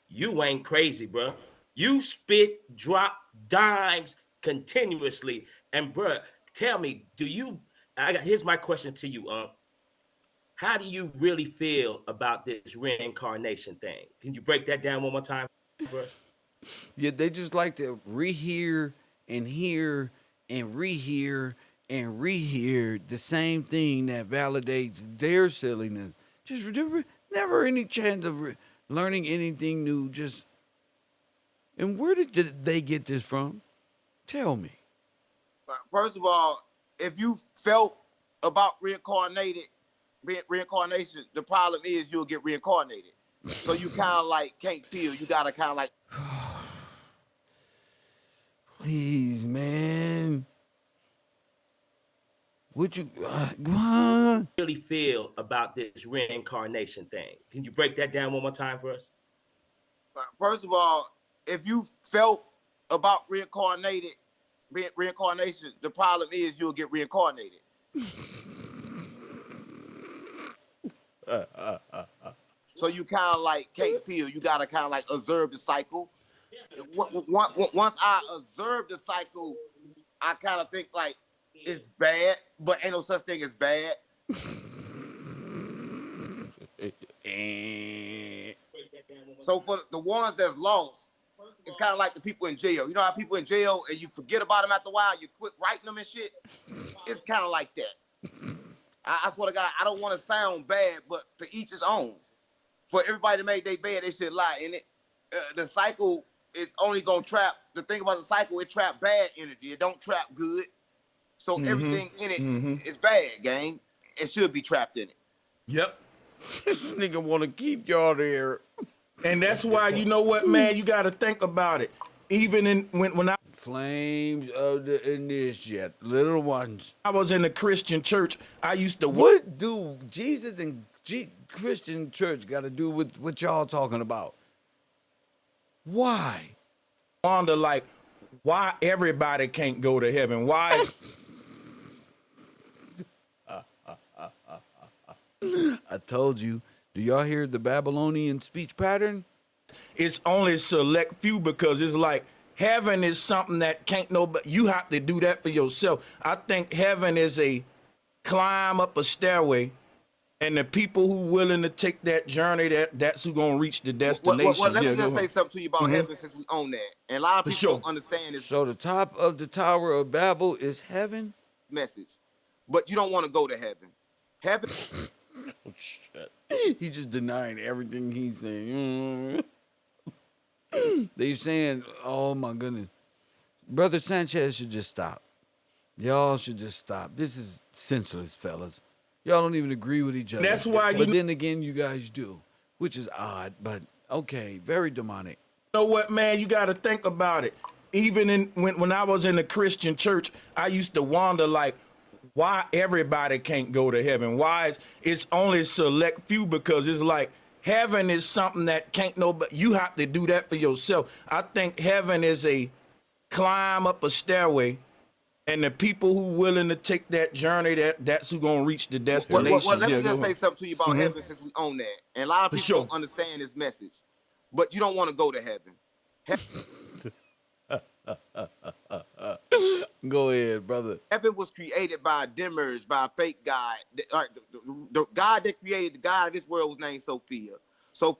H: You ain't crazy, bro. You spit, drop dimes continuously. And bro, tell me, here's my question to you, Unc. How do you really feel about this reincarnation thing? Can you break that down one more time for us?
C: Yeah, they just like to rehear and hear and rehear and rehear the same thing that validates their silliness. Just never any chance of learning anything new. And where did they get this from? Tell me.
D: First of all, if you felt about reincarnation, the problem is you'll get reincarnated. So you kind of like can't feel. You gotta kind of like.
C: Please, man. Would you
H: really feel about this reincarnation thing? Can you break that down one more time for us?
D: First of all, if you felt about reincarnation, the problem is you'll get reincarnated. So you kind of like can't feel. You gotta kind of like observe the cycle. Once I observe the cycle, I kind of think like it's bad, but ain't no such thing as bad. So for the ones that's lost, it's kind of like the people in jail. You know how people in jail and you forget about them after a while, you quit writing them and shit? It's kind of like that. I swear to God, I don't want to sound bad, but to each his own. For everybody to make their bed, they should lie in it. The cycle is only going to trap, the thing about the cycle, it trap bad energy. It don't trap good. So everything in it is bad, gang. It should be trapped in it.
E: Yep.
C: This nigga want to keep y'all there.
E: And that's why, you know what, man, you got to think about it. Even when I
C: Flames of the initiate, little ones.
E: was in the Christian church, I used to
C: What do Jesus and Christian church got to do with what y'all talking about? Why?
E: wonder, like, why everybody can't go to heaven. Why?
C: I told you. Do y'all hear the Babylonian speech pattern?
E: It's only select few, because it's like heaven is something that can't nobody, you have to do that for yourself. I think heaven is a climb up a stairway, and the people who willing to take that journey, that's who gonna reach the destination.
D: Well, let me
E: Yeah,
D: just
E: go
D: say
E: ahead.
D: something to you about heaven, since we own that. And a lot of
E: For
D: people
E: sure.
D: don't understand this
C: So the top of the Tower of Babel is heaven?
D: message. But you don't want to go to heaven. Heaven
C: Oh, shit. He just denying everything he's saying. They saying, oh my goodness. Brother Sanchez should just stop. Y'all should just stop. This is senseless, fellas. Y'all don't even agree with each other.
E: That's why
C: But
E: you
C: then again, you guys do, which is odd, but okay, very demonic.
E: know what, man, you got to think about it. Even when I was in the Christian church, I used to wonder, like, why everybody can't go to heaven. Why it's only select few, because it's like heaven is something that can't nobody, you have to do that for yourself. I think heaven is a climb up a stairway, and the people who willing to take that journey, that's who gonna reach the destination.
D: Well, let
E: Yeah,
D: me
E: go
D: just say
E: ahead.
D: something to you about heaven, since we own that. And a lot of
E: For
D: people
E: sure.
D: don't understand this message. But you don't want to go to heaven.
C: Go ahead, brother.
D: Heaven was created by a demiurge, by a fake god. The God that created the God of this world was named Sophia. So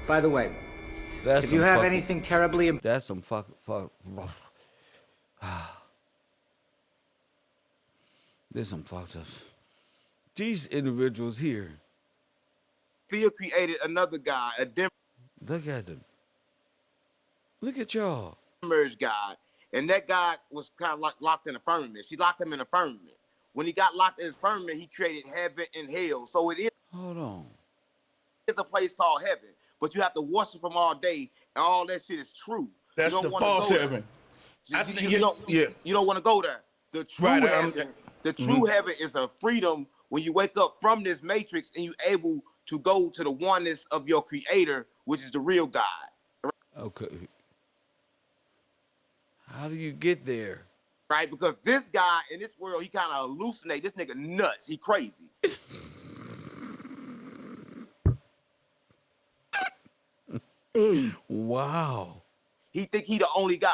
F: By the way,
C: That's
F: if you
C: some
F: have
C: fucking-
F: anything terribly
C: That's some fuck. There's some fucked up. These individuals here,
D: Sophia created another god, a
C: look at them. Look at y'all.
D: demiurge god. And that god was kind of like locked in a firmament. She locked him in a firmament. When he got locked in his firmament, he created heaven and hell. So it is
C: Hold on.
D: a place called heaven. But you have to worship him all day, and all that shit is true.
E: That's
D: you
E: the
D: don't wanna
E: false
D: go there.
E: heaven. I
D: You,
E: think
D: you don't,
E: yeah.
D: you don't want to go there. The true
E: Right,
D: heaven, the true heaven is a freedom when you wake up from this matrix and you're able to go to the oneness of your creator, which is the real God.
C: Okay. How do you get there?
D: Right? Because this guy in this world, he kind of hallucinate. This nigga nuts. He crazy.
C: Wow.
D: He think he the only God.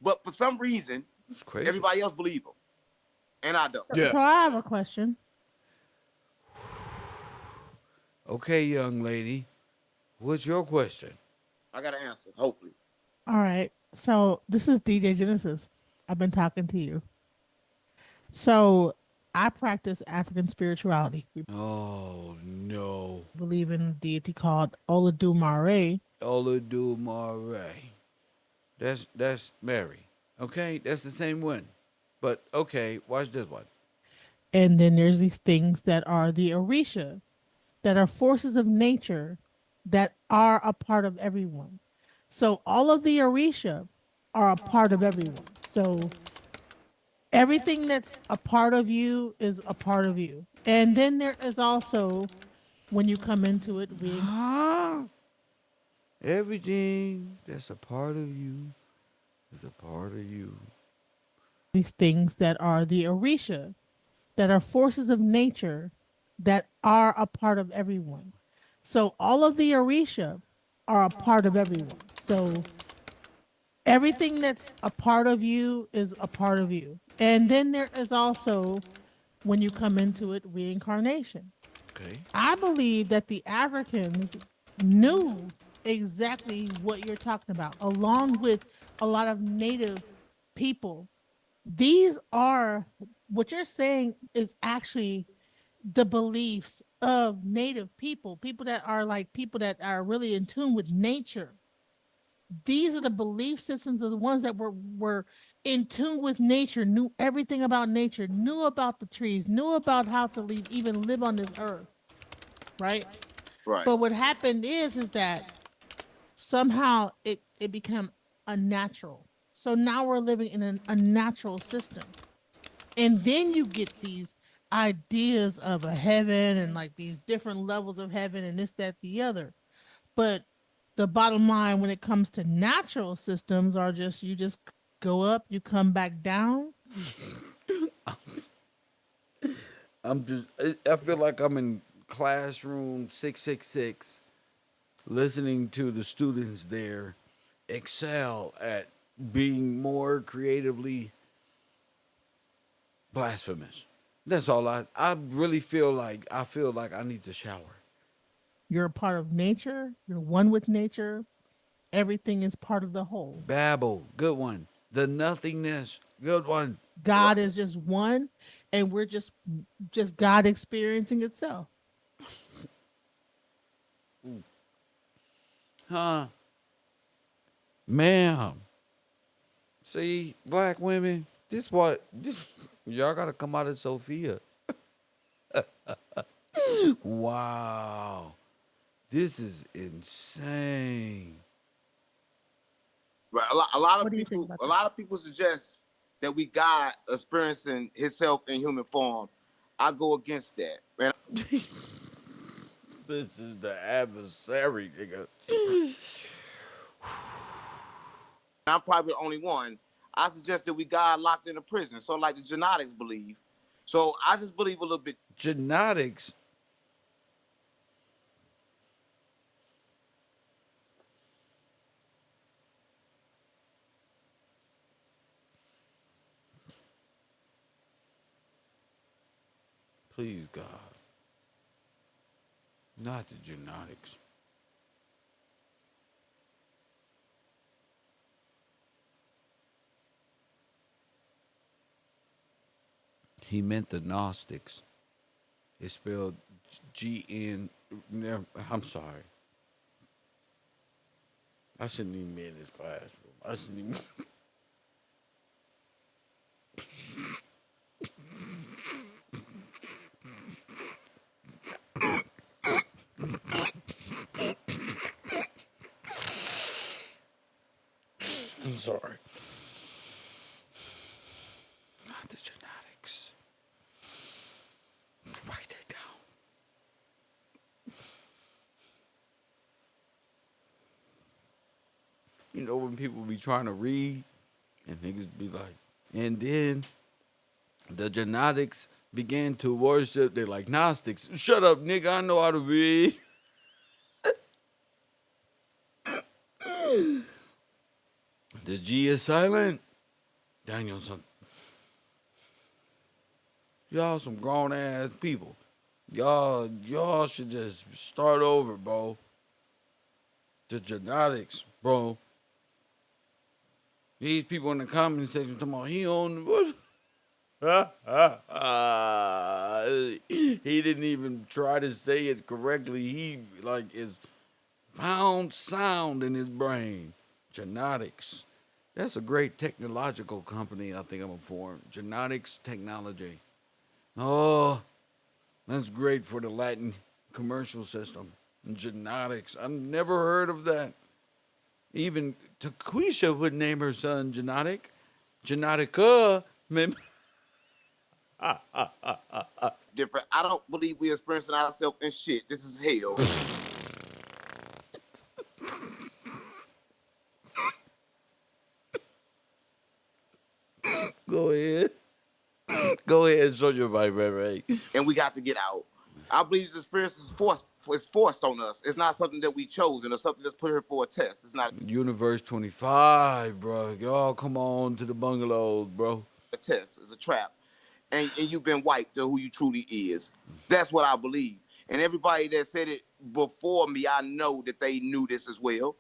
D: But for some reason,
C: That's crazy.
D: everybody else believe him. And I don't.
E: Yeah.
I: So I have a question.
C: Okay, young lady. What's your question?
D: I got an answer, hopefully.
I: All right. So this is DJ Genesis. I've been talking to you. So I practice African spirituality. We
C: Oh no.
I: believe in a deity called Olodumare.
C: Olodumare. That's Mary. Okay, that's the same one. But okay, watch this one.
I: And then there's these things that are the Orisha, that are forces of nature that are a part of everyone. So all of the Orisha are a part of everyone. So everything that's a part of you is a part of you. And then there is also, when you come into it,
C: Huh? Everything that's a part of you is a part of you.
I: these things that are the Orisha, that are forces of nature that are a part of everyone. So all of the Orisha are a part of everyone. So Everything that's a part of you is a part of you. And then there is also, when you come into it, reincarnation.
C: Okay.
I: I believe that the Africans knew exactly what you're talking about, along with a lot of native people. These are, what you're saying is actually the beliefs of native people, people that are like people that are really in tune with nature. These are the belief systems of the ones that were in tune with nature, knew everything about nature, knew about the trees, knew about how to live, even live on this earth, right?
D: Right.
I: But what happened is that somehow it became unnatural. So now we're living in an unnatural system. And then you get these ideas of a heaven and like these different levels of heaven and this, that, the other. But the bottom line when it comes to natural systems are just you just go up, you come back down.
C: I feel like I'm in classroom 666 listening to the students there excel at being more creatively blasphemous. That's all I really feel like I need to shower.
I: You're a part of nature, you're one with nature. Everything is part of the whole.
C: Babel, good one. The nothingness, good one.
I: God is just one, and we're just God experiencing itself.
C: Huh? Ma'am. See, black women, this y'all gotta come out of Sophia. Wow. This is insane.
D: Right. A lot
I: What
D: of
I: do you think
D: people,
I: about
D: a
I: that?
D: lot of people suggest that we God experiencing Himself in human form. I go against that, man.
C: This is the adversary, nigga.
D: I'm probably the only one. I suggest that we God locked in a prison, so like the genetics believe. So I just believe a little bit.
C: Genetics. Please, God. Not the genetics. He meant the Gnostics. It's spelled GN. I'm sorry. I shouldn't even be in this classroom. I shouldn't even. I'm sorry. Not the genetics. Write that down. You know when people be trying to read and niggas be like, and then the genetics began to worship. They're like Gnostics. Shut up, nigga. I know how to read. The G is silent. Danielson. Y'all some grown ass people. Y'all should just start over, bro. The genetics, bro. These people in the comment section talking about he on what? He didn't even try to say it correctly. He like is found sound in his brain. Genetics. That's a great technological company I think I'm gonna form. Genetics Technology. Oh, that's great for the Latin commercial system. Genetics. I've never heard of that. Even Taquisha would name her son Genetic. Genetica.
D: Different. I don't believe we experiencing ourselves in shit. This is hell.
C: Go ahead. Go ahead and show your vibe, right?
D: And we got to get out. I believe the experience is it's forced on us. It's not something that we chose, and it's something that's put here for a test. It's not
C: Universe 25, bro. Y'all come on to the bungalows, bro.
D: a test. It's a trap. And you've been wiped to who you truly is. That's what I believe. And everybody that said it before me, I know that they knew this as well.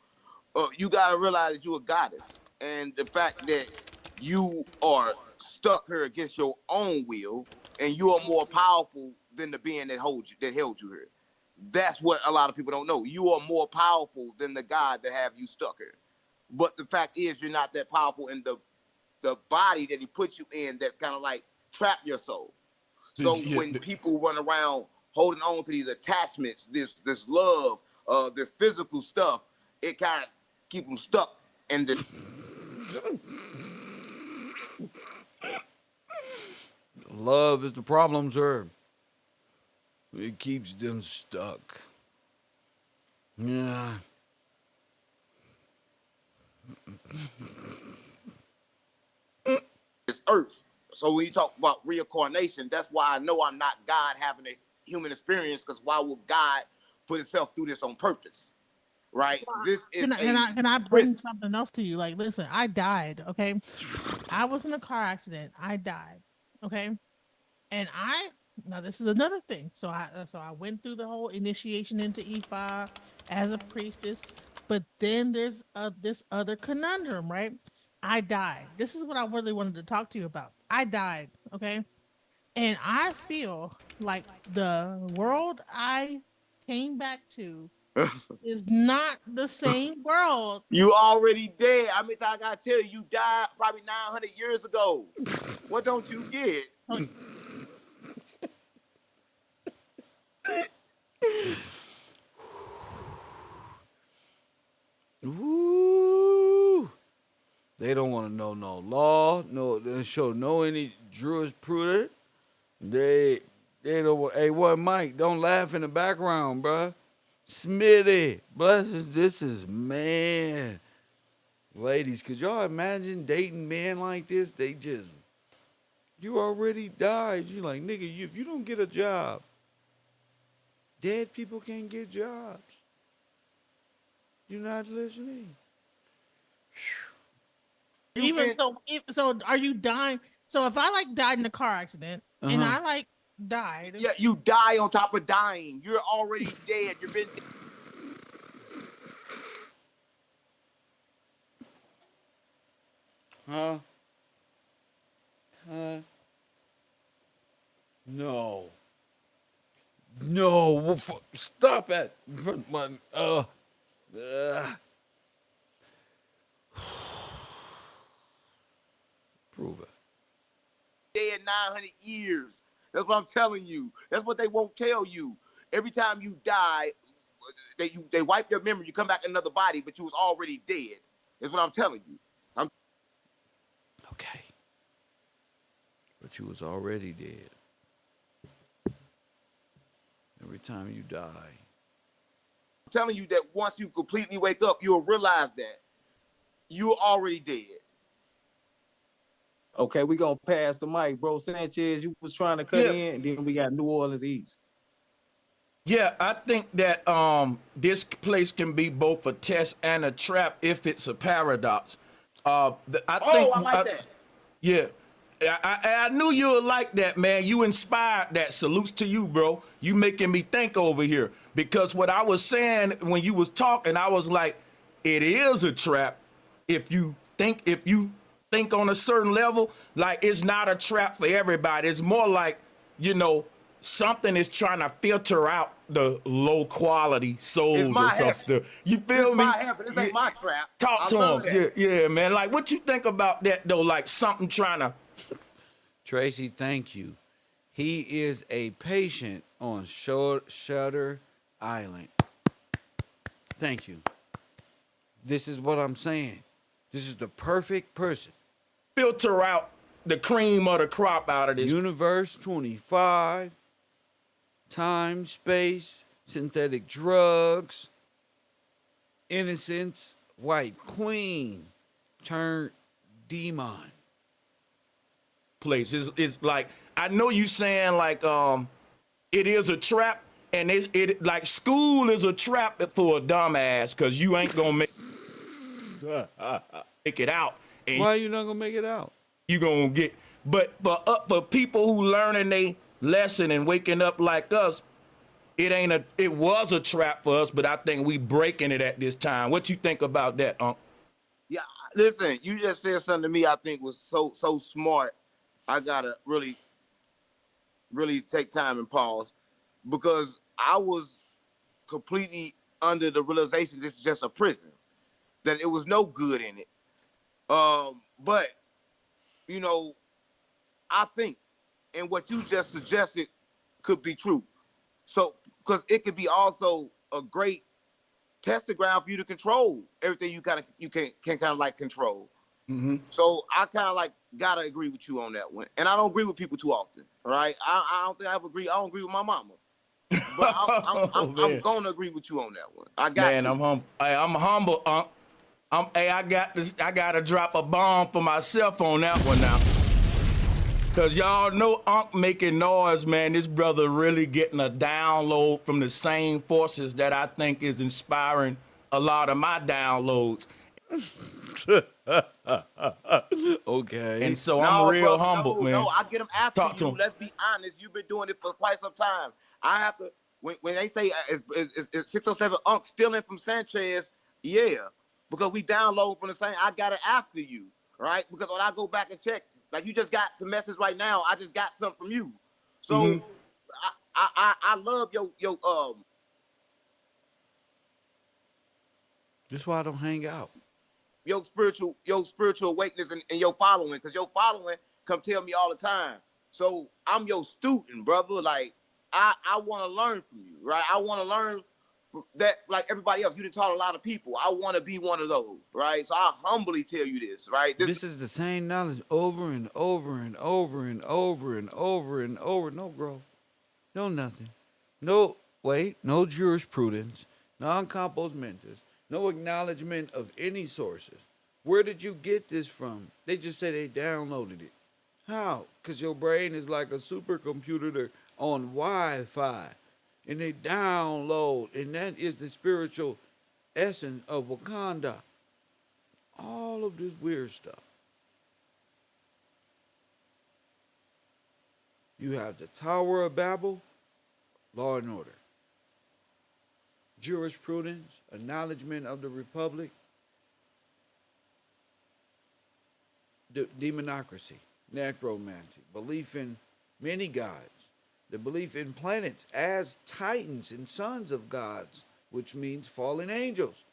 D: You got to realize that you're a goddess. And the fact that you are stuck here against your own will, and you are more powerful than the being that held you here. That's what a lot of people don't know. You are more powerful than the God that have you stuck here. But the fact is, you're not that powerful in the body that he put you in that kind of like trap your soul. So when people run around holding on to these attachments, this love, this physical stuff, it kind of keep them stuck in this.
C: Love is the problem, sir. It keeps them stuck. Yeah.
D: This earth. So when you talk about reincarnation, that's why I know I'm not God having a human experience, because why would God put himself through this on purpose? Right? This is
I: can I bring something else to you? Like, listen, I died, okay? I was in a car accident. I died, okay? And now this is another thing. So I went through the whole initiation into Ifa as a priestess, but then there's this other conundrum, right? I died. This is what I really wanted to talk to you about. I died, okay? And I feel like the world I came back to is not the same world.
D: You already dead. I mean, I gotta tell you, you died probably 900 years ago. What don't you get?
C: Woo! They don't want to know no law, no, they show no any jurisprudence. They don't want. Hey, what, Mike? Don't laugh in the background, bruh. Smitty, blessings. This is man. Ladies, could y'all imagine dating men like this? They just, you already died. You like, nigga, if you don't get a job, dead people can't get jobs. You're not listening.
I: So are you dying? So if I like died in a car accident and I like died.
D: Yeah, you die on top of dying. You're already dead. You've been.
C: Huh? No. No. Stop it. Prove it.
D: Dead 900 years. That's what I'm telling you. That's what they won't tell you. Every time you die, they wipe your memory. You come back in another body, but you was already dead. That's what I'm telling you.
C: Okay. But you was already dead. Every time you die.
D: I'm telling you that once you completely wake up, you'll realize that you're already dead.
G: Okay, we gonna pass the mic, bro. Sanchez, you was trying to cut in, and then we got New Orleans East.
E: Yeah, I think that this place can be both a test and a trap if it's a paradox. I
D: like that.
E: Yeah. I knew you would like that, man. You inspired that. Salutes to you, bro. You making me think over here. Because what I was saying when you was talking, I was like, it is a trap if you think on a certain level. Like, it's not a trap for everybody. It's more like, something is trying to filter out the low quality souls or something. You feel me?
D: This ain't my trap.
E: Talk to him. Yeah, man. Like, what you think about that though? Like something trying to.
C: Tracy, thank you. He is a patient on Shutter Island. Thank you. This is what I'm saying. This is the perfect person.
E: Filter out the cream of the crop out of this.
C: Universe 25, time, space, synthetic drugs, innocence, white clean, turned demon.
E: Place is like, I know you saying like it is a trap, And it like school is a trap for a dumbass because you ain't gonna make it out. And
C: Why you not gonna make it out?
E: you gonna get, but for people who learning they lesson and waking up like us, it was a trap for us, but I think we breaking it at this time. What you think about that, Unc?
D: Yeah, listen, you just said something to me I think was so smart. I gotta really take time and pause because I was completely under the realization this is just a prison, that it was no good in it. But you know, I think, and what you just suggested could be true. So, because it could be also a great testing ground for you to control everything you can kind of like control.
E: Mm-hmm.
D: So I kind of like gotta agree with you on that one, and I don't agree with people too often. Right? I don't think I ever agree. I don't agree with my mama, but I'm gonna agree with you on that one. I got
E: Man,
D: to.
E: I'm humble. Hey, I'm humble, Unc. I got this. I gotta drop a bomb for myself on that one now. Cause y'all know Unc making noise, man. This brother really getting a download from the same forces that I think is inspiring a lot of my downloads.
C: Okay.
E: And so
D: No,
E: I'm real
D: brother,
E: humble, man.
D: No, I get them after
E: Talk to
D: you.
E: him.
D: Let's be honest. You've been doing it for quite some time. I have to, when they say it's 607 Unc stealing from Sanchez, yeah, because we download from the same, I got it after you, right? Because when I go back and check, like you just got some message right now, I just got some from you. So
E: Mhm.
D: I love your
C: This is why I don't hang out.
D: your spiritual awakeness and your following, because your following come tell me all the time. So I'm your student, brother. Like I want to learn from you, right? I want to learn from that, like everybody else. You done taught a lot of people. I want to be one of those, right? So I humbly tell you this, right?
C: This is the same knowledge over and over and over and over and over and over. No growth. No nothing. No, wait, no jurisprudence. Non compos mentis. No acknowledgement of any sources. Where did you get this from? They just say they downloaded it. How? Because your brain is like a supercomputer on Wi-Fi. And they download. And that is the spiritual essence of Wakanda. All of this weird stuff. You have the Tower of Babel, law and order. Jurisprudence, acknowledgement of the republic, demonocracy, necromancy, belief in many gods, the belief in planets as titans and sons of gods, which means fallen angels.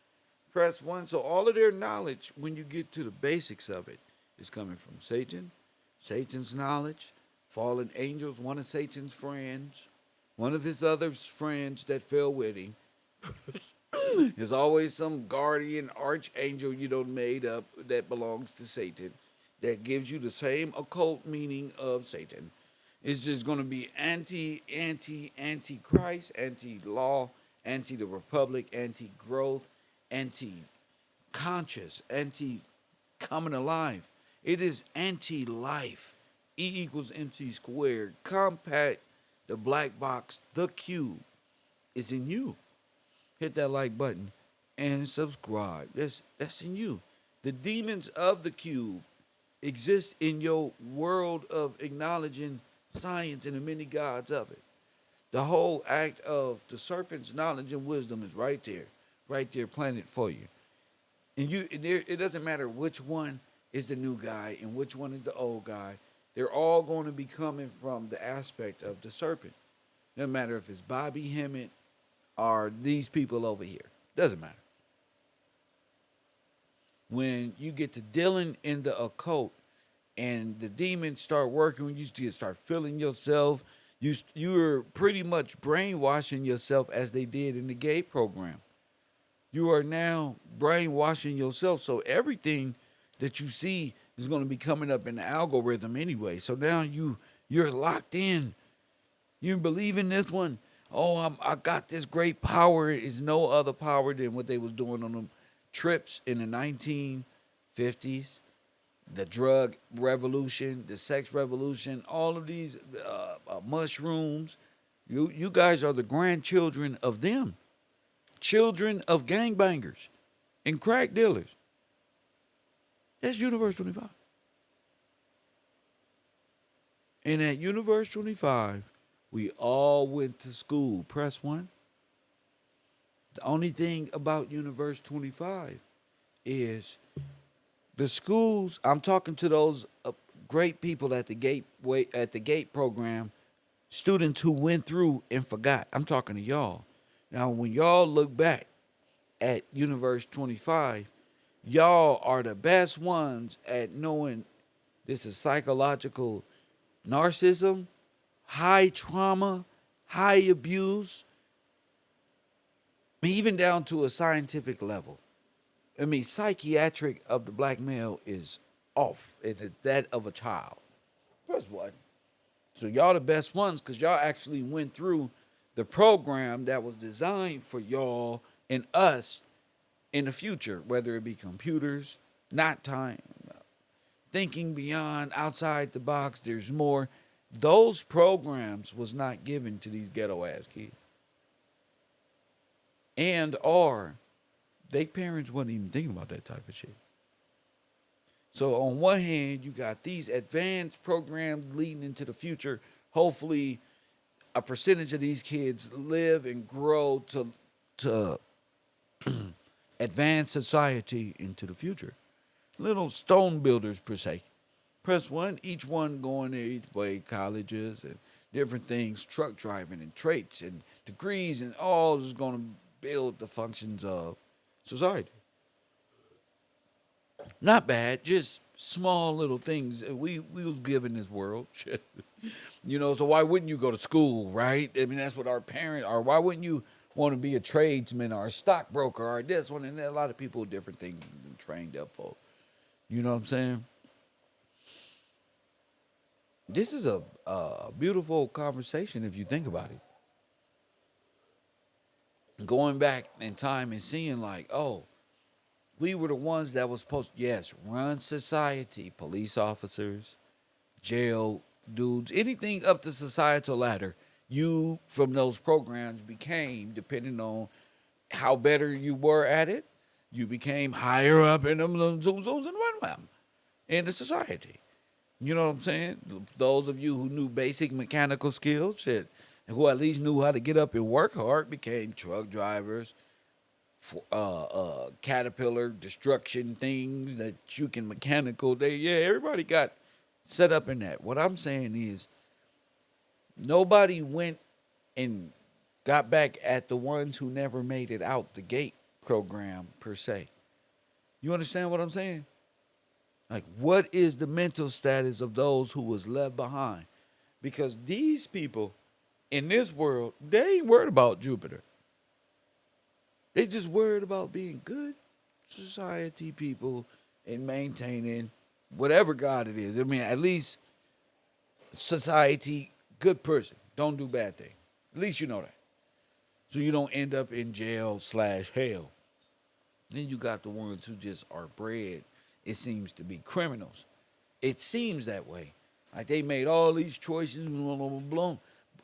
C: Press 1. So all of their knowledge, when you get to the basics of it, is coming from Satan, Satan's knowledge, fallen angels, one of Satan's friends, one of his other friends that fell with him. There's always some guardian archangel you don't made up that belongs to Satan that gives you the same occult meaning of Satan. It's just going to be anti-Christ, anti-law, anti-the republic, anti-growth, anti-conscious, anti-coming alive. It is anti-life. E equals MC squared. Compact, the black box, the cube is in you. Hit that like button and subscribe. That's in you. The demons of the cube exist in your world of acknowledging science and the many gods of it. The whole act of the serpent's knowledge and wisdom is right there planted for you. And it doesn't matter which one is the new guy and which one is the old guy. They're all going to be coming from the aspect of the serpent. No matter if it's Bobby Hemmett or these people over here. Doesn't matter. When you get to dealing in the occult and the demons start working, when you start feeling yourself, you're pretty much brainwashing yourself as they did in the gay program. You are now brainwashing yourself. So everything that you see is going to be coming up in the algorithm anyway. So now you're locked in. You believe in this one. Oh, I got this great power. It's no other power than what they was doing on them trips in the 1950s, the drug revolution, the sex revolution, all of these mushrooms. You guys are the grandchildren of them, children of gangbangers and crack dealers. That's Universe 25. And at Universe 25, we all went to school. Press 1. The only thing about Universe 25 is the schools. I'm talking to those great people at the gate program, students who went through and forgot. I'm talking to y'all. Now, when y'all look back at Universe 25, y'all are the best ones at knowing this is psychological narcissism, high trauma, high abuse, even down to a scientific level. I mean, psychiatric of the black male is off. It is that of a child. Press 1. So y'all the best ones because y'all actually went through the program that was designed for y'all and us in the future, whether it be computers, not time, thinking beyond, outside the box, there's more. Those programs was not given to these ghetto ass kids. And or they parents wasn't even thinking about that type of shit. So on one hand, you got these advanced programs leading into the future. Hopefully, a percentage of these kids live and grow to advance society into the future. Little stone builders per se. Press 1, each one going their each way, colleges and different things, truck driving and traits and degrees and all is going to build the functions of society. Not bad, just small little things we was given this world. You know, so why wouldn't you go to school, right? I mean, that's what our parents are. Why wouldn't you want to be a tradesman or a stockbroker or this one? And a lot of people, different things trained up for. You know what I'm saying? This is a beautiful conversation if you think about it. Going back in time and seeing like, oh, we were the ones that was supposed to, yes, run society, police officers, jail dudes, anything up the societal ladder. You, from those programs, became, depending on how better you were at it, you became higher up in them zoom zooms and one in the society. You know what I'm saying? Those of you who knew basic mechanical skills, shit, and who at least knew how to get up and work hard, became truck drivers, Caterpillar destruction things that you can mechanical. Everybody got set up in that. What I'm saying is, nobody went and got back at the ones who never made it out the gate program per se. You understand what I'm saying? Like, what is the mental status of those who was left behind? Because these people in this world, they ain't worried about Jupiter. They just worried about being good society people and maintaining whatever God it is. I mean, at least society, good person, don't do bad things. At least you know that. So you don't end up in jail / hell. Then you got the ones who just are bred, it seems to be criminals. It seems that way. Like they made all these choices, blah, blah, blah, blah.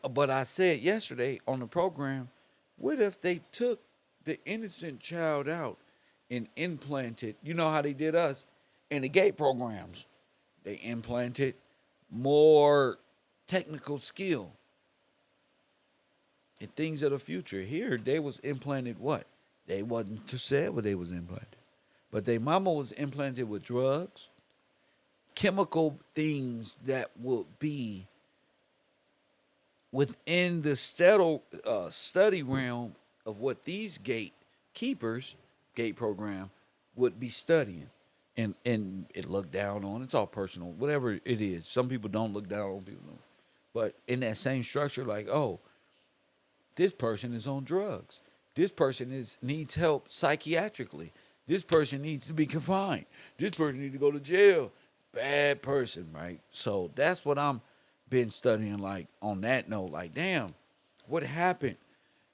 C: But I said yesterday on the program, what if they took the innocent child out and implanted, you know how they did us in the gate programs? They implanted more technical skill and things of the future. Here, they was implanted what? They wasn't to say what they was implanted. But their mama was implanted with drugs, chemical things that would be within the study realm of what these gatekeepers, gate program, would be studying. And it looked down on. It's all personal, whatever it is. Some people don't look down on people. But in that same structure, like, oh, this person is on drugs. This person needs help psychiatrically. This person needs to be confined. This person needs to go to jail. Bad person, right? So that's what I'm been studying, like, on that note. Like, damn, what happened?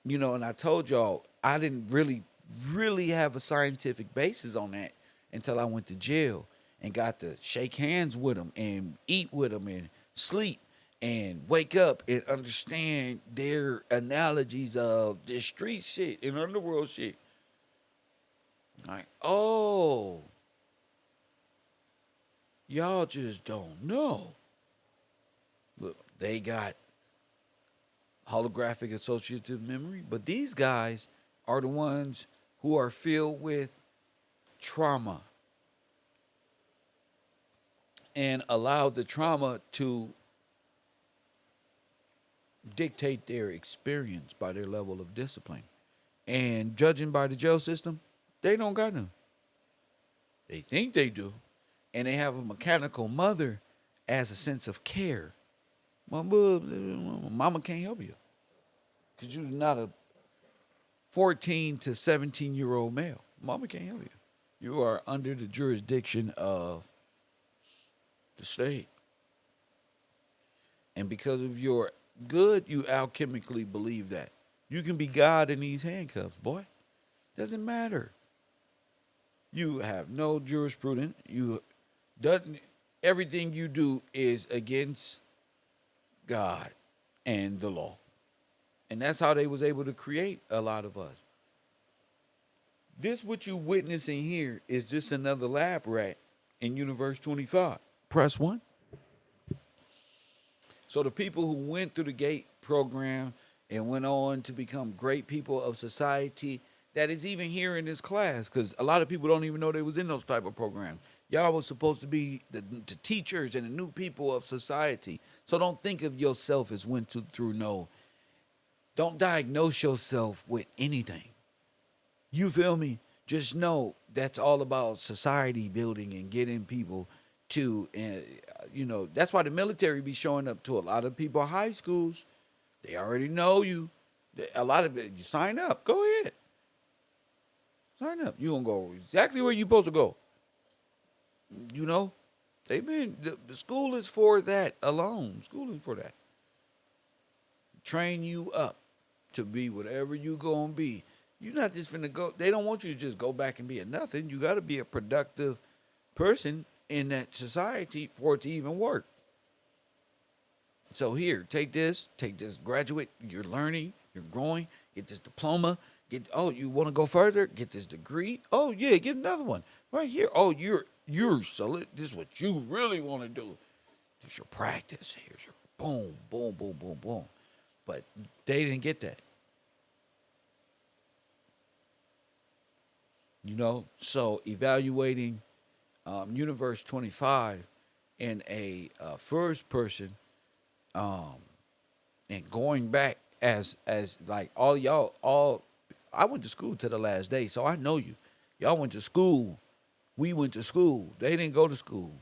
C: You know, and I told y'all, I didn't really have a scientific basis on that until I went to jail and got to shake hands with them and eat with them and sleep and wake up and understand their analogies of this street shit and underworld shit. Like, oh, y'all just don't know. Look, they got holographic associative memory, but these guys are the ones who are filled with trauma and allow the trauma to dictate their experience by their level of discipline. And judging by the jail system, they don't got none. They think they do. And they have a mechanical mother as a sense of care. Mama can't help you. Because you're not a 14 to 17-year-old male. Mama can't help you. You are under the jurisdiction of the state. And because of your good, you alchemically believe that. You can be God in these handcuffs, boy. Doesn't matter. You have no jurisprudence. Everything you do is against God and the law. And that's how they was able to create a lot of us. This what you witnessing here is just another lab rat in Universe 25. Press 1. So the people who went through the GATE program and went on to become great people of society, that is even here in this class, because a lot of people don't even know they was in those type of programs. Y'all was supposed to be the teachers and the new people of society. So don't think of yourself as don't diagnose yourself with anything. You feel me? Just know that's all about society building and getting people to, that's why the military be showing up to a lot of people high schools. They already know you. A lot of it, you sign up. Go ahead. Sign up. You gonna go exactly where you supposed to go. The school is for that alone. School is for that. Train you up to be whatever you gonna be. You're not just finna go. They don't want you to just go back and be a nothing. You got to be a productive person in that society for it to even work. So here, take this, graduate. You're learning, you're growing. Get this diploma. You want to go further? Get this degree. Oh yeah, get another one right here. Oh, you're solid. This is what you really want to do. This is your practice. Here's your boom, boom, boom, boom, boom. But they didn't get that. So evaluating Universe 25 in a first person, and going back as like all y'all, I went to school to the last day, so I know you. Y'all went to school. We went to school. They didn't go to school.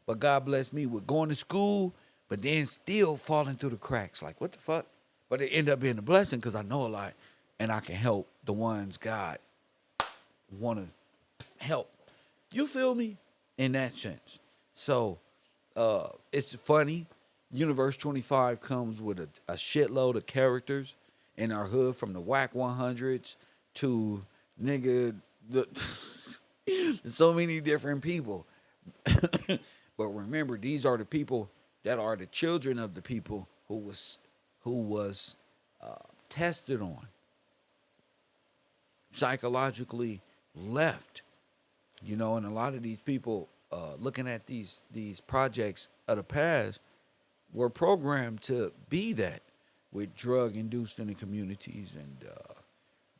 C: But God blessed me with going to school, but then still falling through the cracks. Like, what the fuck? But it ended up being a blessing because I know a lot, and I can help the ones God want to help. You feel me? In that sense. So it's funny. Universe 25 comes with a shitload of characters in our hood, from the whack 100s to so many different people. But remember, these are the people that are the children of the people who was tested on, psychologically left, and a lot of these people looking at these projects of the past were programmed to be that, with drug induced in the communities and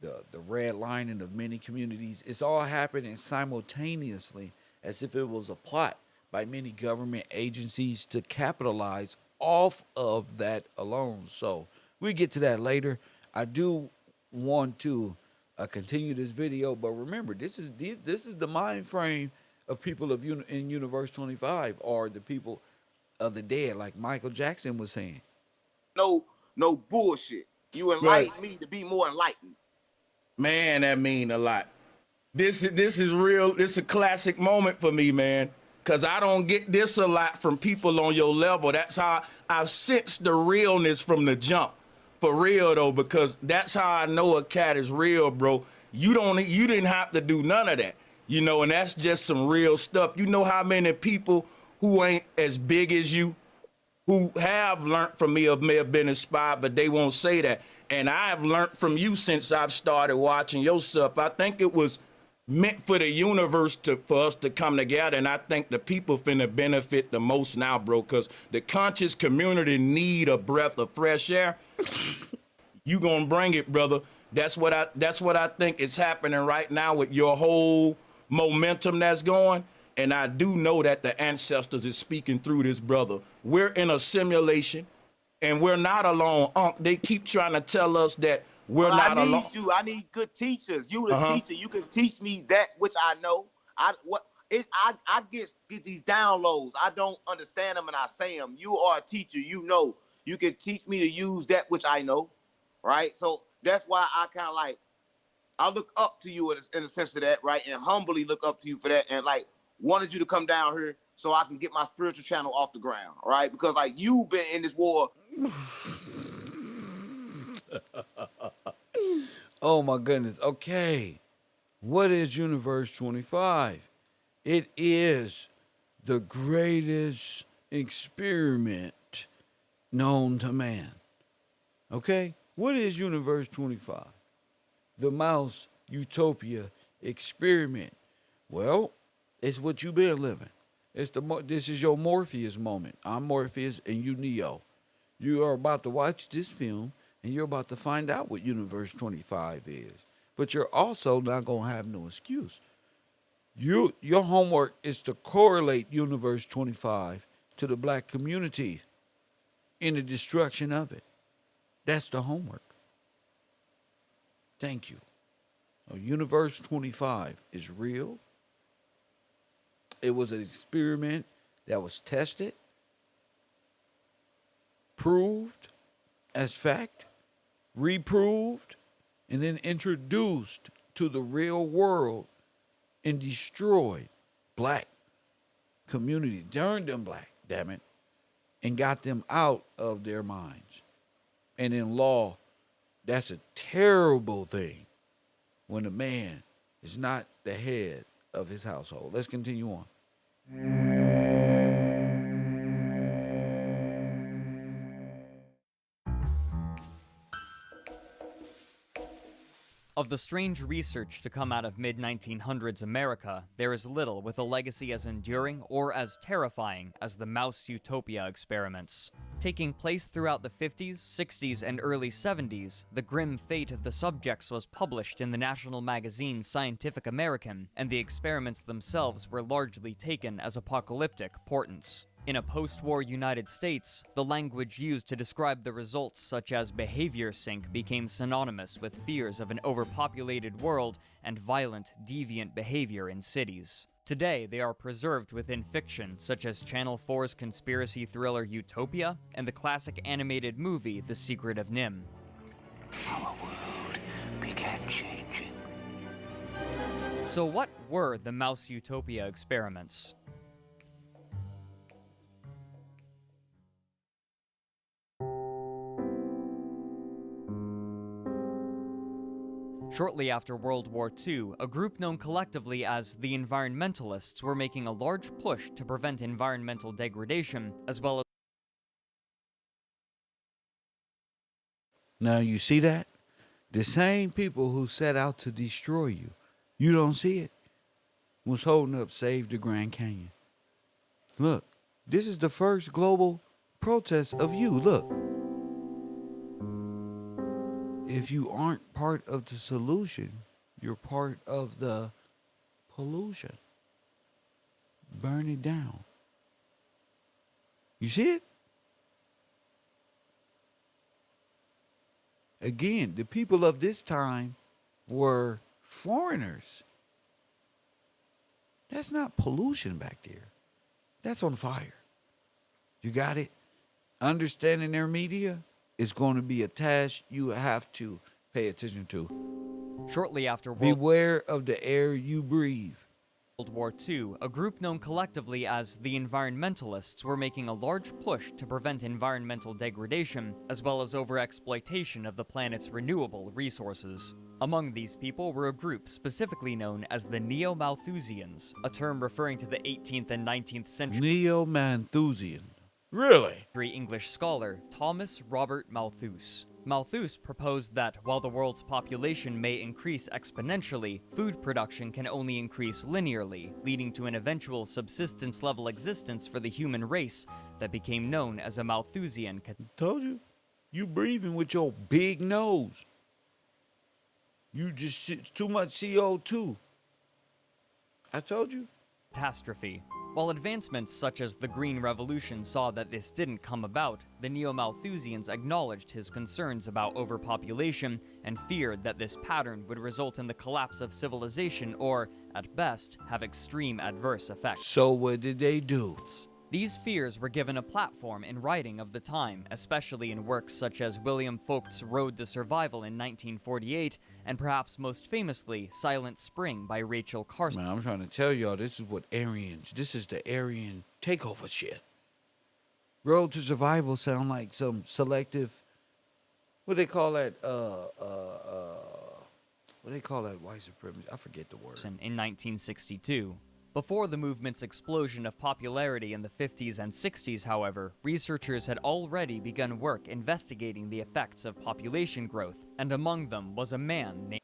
C: the redlining of many communities. It's all happening simultaneously, as if it was a plot by many government agencies to capitalize off of that alone. So we'll get to that later. I do want to continue this video, but remember, this is the mind frame of people in Universe 25, are the people of the dead, like Michael Jackson was saying.
D: No bullshit. You enlighten me to be more enlightened.
E: Man, that mean a lot. This is real. It's a classic moment for me, man, because I don't get this a lot from people on your level. That's how I sense the realness from the jump. For real though, because that's how I know a cat is real, bro. You didn't have to do none of that, and that's just some real stuff. You know how many people who ain't as big as you, who have learned from me or may have been inspired, but they won't say that. And I have learned from you since I've started watching your stuff. I think it was meant for the universe for us to come together, and I think the people finna benefit the most now, bro, because the conscious community need a breath of fresh air. You gonna bring it, brother. That's what I think is happening right now with your whole momentum that's going. And I do know that the ancestors is speaking through this, brother. We're in a simulation, and we're not alone. They keep trying to tell us that we're not alone.
D: I need good teachers. You the teacher. You can teach me that which I know. I get these downloads. I don't understand them and I say them. You are a teacher. You know. You can teach me to use that which I know, right? So that's why I kind of like, I look up to you in the sense of that, right? And humbly look up to you for that, and like wanted you to come down here so I can get my spiritual channel off the ground, right? Because like you've been in this war.
C: Oh my goodness. Okay. What is Universe 25? It is the greatest experiment known to man. Okay? What is Universe 25? The mouse utopia experiment. Well, it's what you've been living. This is your Morpheus moment. I'm Morpheus and you Neo. You are about to watch this film and you're about to find out what Universe 25 is. But you're also not going to have no excuse. Your homework is to correlate Universe 25 to the black community in the destruction of it. That's the homework. Thank you. Universe 25 is real. It was an experiment that was tested, proved as fact, reproved, and then introduced to the real world and destroyed black community, turned them black, damn it, and got them out of their minds. And in law, that's a terrible thing when a man is not the head of his household. Let's continue on.
J: Of the strange research to come out of mid-1900s America, there is little with a legacy as enduring or as terrifying as the mouse utopia experiments. Taking place throughout the 50s, 60s, and early 70s, the grim fate of the subjects was published in the national magazine Scientific American, and the experiments themselves were largely taken as apocalyptic portents. In a post-war United States, the language used to describe the results such as behavior sync became synonymous with fears of an overpopulated world and violent, deviant behavior in cities. Today, they are preserved within fiction such as Channel 4's conspiracy thriller Utopia and the classic animated movie The Secret of NIMH.
K: Our world began changing.
J: So what were the mouse utopia experiments? Shortly after World War II, a group known collectively as the Environmentalists were making a large push to prevent environmental degradation, as well as...
C: Now you see that? The same people who set out to destroy you, you don't see it, was holding up Save the Grand Canyon. Look, this is the first global protest of you. Look. If you aren't part of the solution, you're part of the pollution. Burn it down. You see it? Again, the people of this time were foreigners. That's not pollution back there. That's on fire. You got it? Understanding their media is going to be a task you have to pay attention to.
J: Shortly after
C: Beware of the air you breathe.
J: World War II, a group known collectively as the Environmentalists were making a large push to prevent environmental degradation, as well as overexploitation of the planet's renewable resources. Among these people were a group specifically known as the Neo-Malthusians, a term referring to the 18th and 19th century.
C: Neo-Malthusian. Really?
J: English scholar Thomas Robert Malthus. Malthus proposed that while the world's population may increase exponentially, food production can only increase linearly, leading to an eventual subsistence-level existence for the human race that became known as a Malthusian
C: Told you. You breathing with your big nose. You just too much CO2. I told you.
J: catastrophe. While advancements such as the Green Revolution saw that this didn't come about, the Neo-Malthusians acknowledged his concerns about overpopulation and feared that this pattern would result in the collapse of civilization or, at best, have extreme adverse effects.
C: So what did they do?
J: These fears were given a platform in writing of the time, especially in works such as William Folkt's Road to Survival in 1948, and perhaps most famously, Silent Spring by Rachel Carson.
C: Man, I'm trying to tell y'all, this is the Aryan takeover shit. Road to Survival sound like some selective, what they call that, white supremacy? I forget the word.
J: In 1962. Before the movement's explosion of popularity in the 50s and 60s, however, researchers had already begun work investigating the effects of population growth, and among them was a man named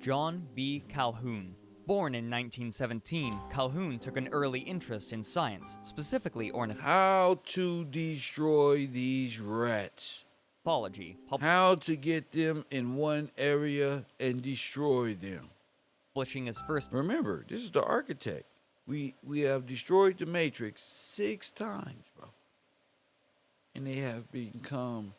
J: John B. Calhoun. Born in 1917, Calhoun took an early interest in science, specifically
C: how to destroy these rats.
J: ornithology,
C: How to get them in one area and destroy them.
J: publishing his first.
C: Remember, this is the architect. We have destroyed the Matrix 6 times, bro. And they have become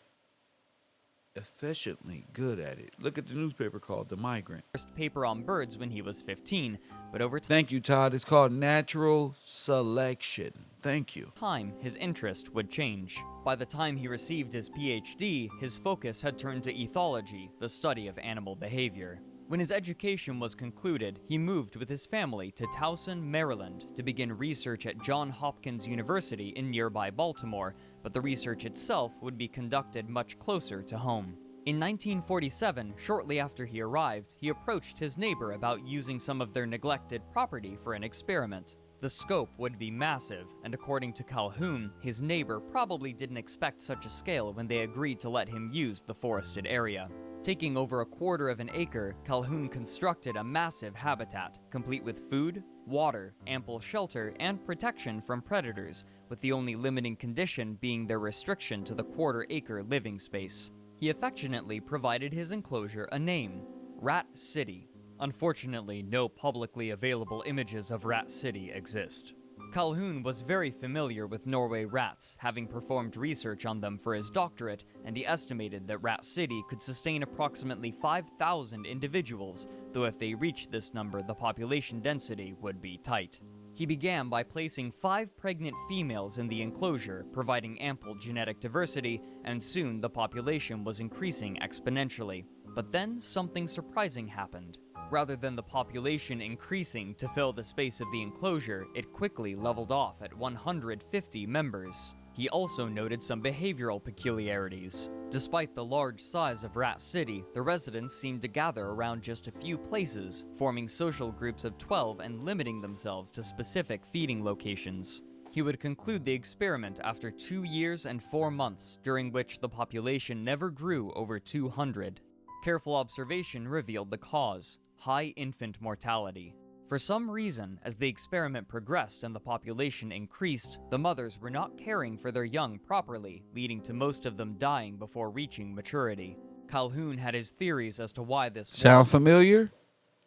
C: efficiently good at it. Look at the newspaper called The Migrant.
J: First paper on birds when he was 15, but over
C: Thank you, Todd. It's called natural selection. Thank you.
J: time, his interest would change. By the time he received his PhD, his focus had turned to ethology, the study of animal behavior. When his education was concluded, he moved with his family to Towson, Maryland, to begin research at Johns Hopkins University in nearby Baltimore, but the research itself would be conducted much closer to home. In 1947, shortly after he arrived, he approached his neighbor about using some of their neglected property for an experiment. The scope would be massive, and according to Calhoun, his neighbor probably didn't expect such a scale when they agreed to let him use the forested area. Taking over a quarter of an acre, Calhoun constructed a massive habitat, complete with food, water, ample shelter, and protection from predators, with the only limiting condition being their restriction to the quarter-acre living space. He affectionately provided his enclosure a name, Rat City. Unfortunately, no publicly available images of Rat City exist. Calhoun was very familiar with Norway rats, having performed research on them for his doctorate, and he estimated that Rat City could sustain approximately 5,000 individuals, though if they reached this number, the population density would be tight. He began by placing 5 pregnant females in the enclosure, providing ample genetic diversity, and soon the population was increasing exponentially. But then something surprising happened. Rather than the population increasing to fill the space of the enclosure, it quickly leveled off at 150 members. He also noted some behavioral peculiarities. Despite the large size of Rat City, the residents seemed to gather around just a few places, forming social groups of 12 and limiting themselves to specific feeding locations. He would conclude the experiment after 2 years and 4 months, during which the population never grew over 200. Careful observation revealed the cause: high infant mortality. For some reason, as the experiment progressed and the population increased, the mothers were not caring for their young properly, leading to most of them dying before reaching maturity. Calhoun had his theories as to why this
C: Sound familiar?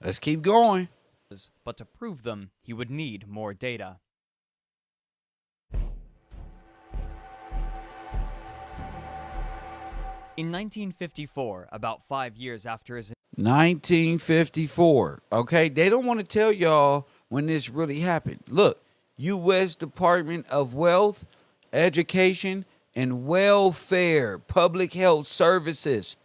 C: Let's keep going.
J: was, but to prove them, he would need more data. In 1954, about 5 years after his
C: 1954. Okay, they don't want to tell y'all when this really happened. Look, U.S. Department of Wealth, Education, and Welfare, Public Health Services.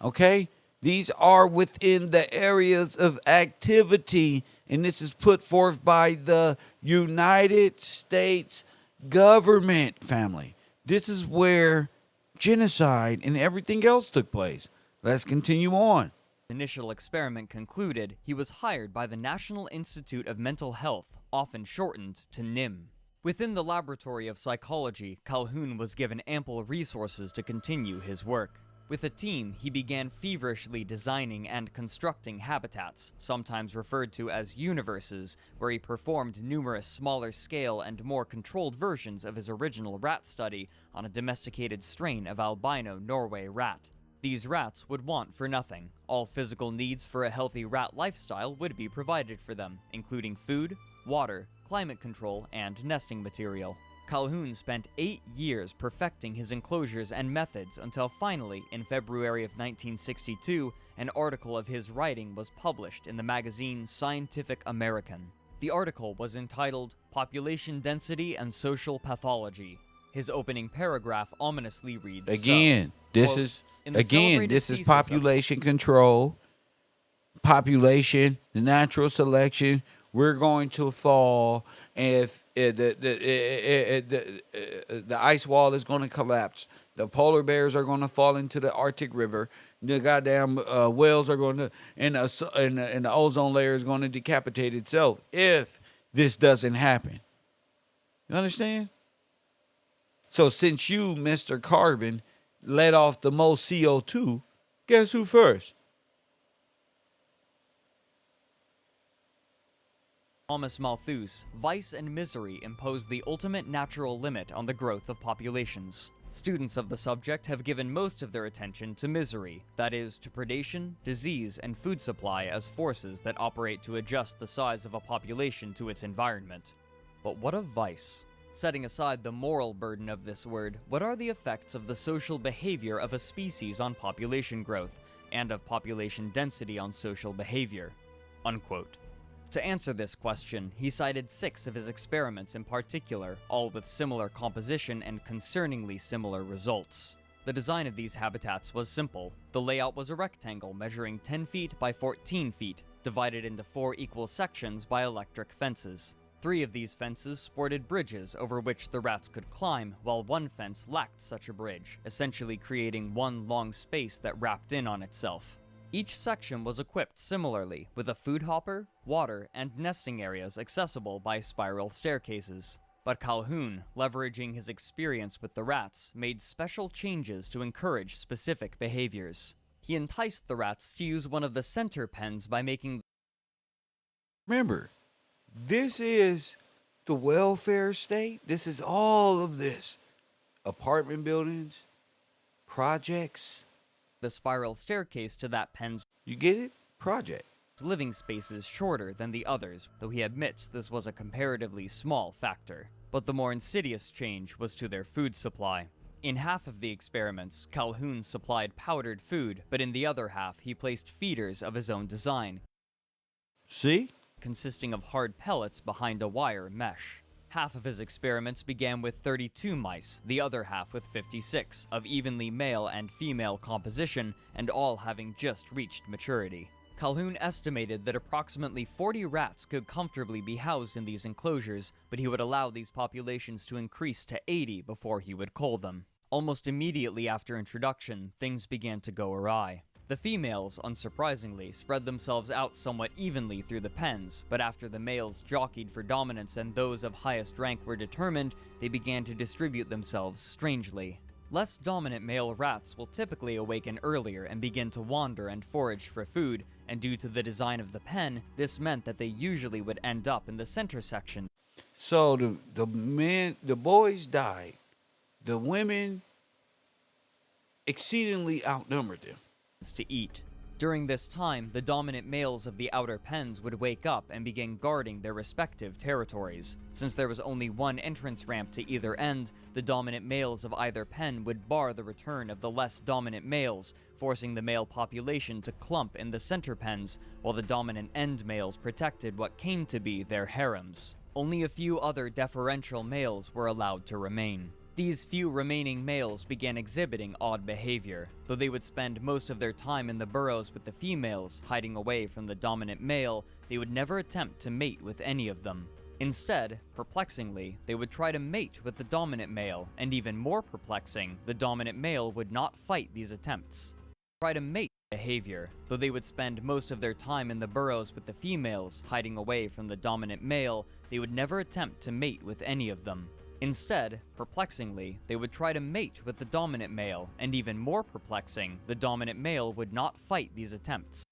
C: Okay, these are within the areas of activity, and this is put forth by the United States government, family. This is where genocide and everything else took place. Let's continue on.
J: Initial experiment concluded, he was hired by the National Institute of Mental Health, often shortened to NIM. Within the laboratory of psychology, Calhoun was given ample resources to continue his work. With a team, he began feverishly designing and constructing habitats, sometimes referred to as universes, where he performed numerous smaller-scale and more controlled versions of his original rat study on a domesticated strain of albino Norway rat. These rats would want for nothing. All physical needs for a healthy rat lifestyle would be provided for them, including food, water, climate control, and nesting material. Calhoun spent 8 years perfecting his enclosures and methods until finally, in February of 1962, an article of his writing was published in the magazine Scientific American. The article was entitled "Population Density and Social Pathology." His opening paragraph ominously reads,
C: Again, this
J: quote,
C: is
J: "In the
C: again,
J: celebrated
C: this is
J: thesis of
C: population control, population, the natural selection. We're going to fall if the ice wall is going to collapse. The polar bears are going to fall into the Arctic River. The goddamn whales are going to, and the ozone layer is going to decapitate itself if this doesn't happen. You understand? So since you, Mr. Carbon, let off the most CO2, guess who first?
J: Thomas Malthus, vice and misery impose the ultimate natural limit on the growth of populations. Students of the subject have given most of their attention to misery, that is, to predation, disease, and food supply as forces that operate to adjust the size of a population to its environment. But what of vice? Setting aside the moral burden of this word, what are the effects of the social behavior of a species on population growth, and of population density on social behavior?" Unquote. To answer this question, he cited 6 of his experiments in particular, all with similar composition and concerningly similar results. The design of these habitats was simple. The layout was a rectangle measuring 10 feet by 14 feet, divided into 4 equal sections by electric fences. 3 of these fences sported bridges over which the rats could climb, while one fence lacked such a bridge, essentially creating one long space that wrapped in on itself. Each section was equipped similarly, with a food hopper, water, and nesting areas accessible by spiral staircases. But Calhoun, leveraging his experience with the rats, made special changes to encourage specific behaviors. He enticed the rats to use one of the center pens by making...
C: Remember, this is the welfare state. This is all of this. Apartment buildings, projects.
J: the spiral staircase to that pen's
C: You get it? Project.
J: living spaces shorter than the others, though he admits this was a comparatively small factor. But the more insidious change was to their food supply. In half of the experiments, Calhoun supplied powdered food, but in the other half he placed feeders of his own design,
C: See?
J: consisting of hard pellets behind a wire mesh. Half of his experiments began with 32 mice, the other half with 56, of evenly male and female composition, and all having just reached maturity. Calhoun estimated that approximately 40 rats could comfortably be housed in these enclosures, but he would allow these populations to increase to 80 before he would cull them. Almost immediately after introduction, things began to go awry. The females, unsurprisingly, spread themselves out somewhat evenly through the pens, but after the males jockeyed for dominance and those of highest rank were determined, they began to distribute themselves strangely. Less dominant male rats will typically awaken earlier and begin to wander and forage for food, and due to the design of the pen, this meant that they usually would end up in the center section.
C: So the boys died. The women exceedingly outnumbered them.
J: To eat. During this time, the dominant males of the outer pens would wake up and begin guarding their respective territories. Since there was only one entrance ramp to either end, the dominant males of either pen would bar the return of the less dominant males, forcing the male population to clump in the center pens, while the dominant end males protected what came to be their harems. Only a few other deferential males were allowed to remain. These few remaining males began exhibiting odd behavior. Though they would spend most of their time in the burrows with the females, hiding away from the dominant male, they would never attempt to mate with any of them. Instead, perplexingly, they would try to mate with the dominant male, and even more perplexing, the dominant male would not fight these attempts. Try to mate behavior. Though they would spend most of their time in the burrows with the females, hiding away from the dominant male, they would never attempt to mate with any of them. Instead, perplexingly, they would try to mate with the dominant male, and even more perplexing, the dominant male would not fight these attempts.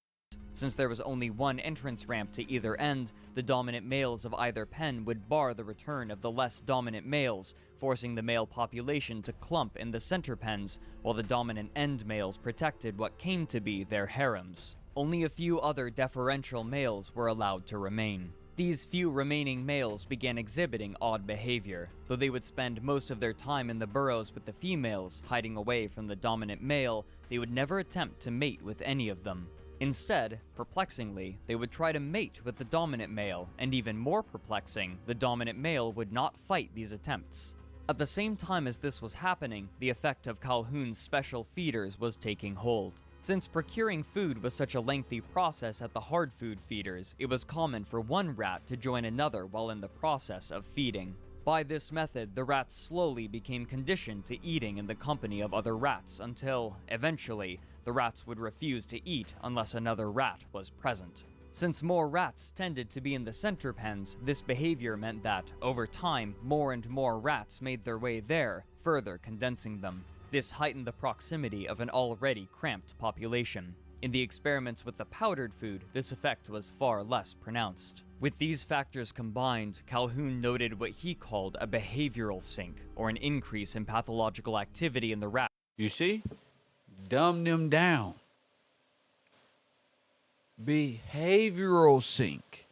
J: Since there was only one entrance ramp to either end, the dominant males of either pen would bar the return of the less dominant males, forcing the male population to clump in the center pens, while the dominant end males protected what came to be their harems. Only a few other deferential males were allowed to remain. These few remaining males began exhibiting odd behavior. Though they would spend most of their time in the burrows with the females, hiding away from the dominant male, they would never attempt to mate with any of them. Instead, perplexingly, they would try to mate with the dominant male, and even more perplexing, the dominant male would not fight these attempts. At the same time as this was happening, the effect of Calhoun's special feeders was taking hold. Since procuring food was such a lengthy process at the hard food feeders, it was common for one rat to join another while in the process of feeding. By this method, the rats slowly became conditioned to eating in the company of other rats until, eventually, the rats would refuse to eat unless another rat was present. Since more rats tended to be in the center pens, this behavior meant that, over time, more and more rats made their way there, further condensing them. This heightened the proximity of an already cramped population. In the experiments with the powdered food, this effect was far less pronounced. With these factors combined, Calhoun noted what he called a behavioral sink, or an increase in pathological activity in the rat.
C: You see? Dumb them down. Behavioral sink.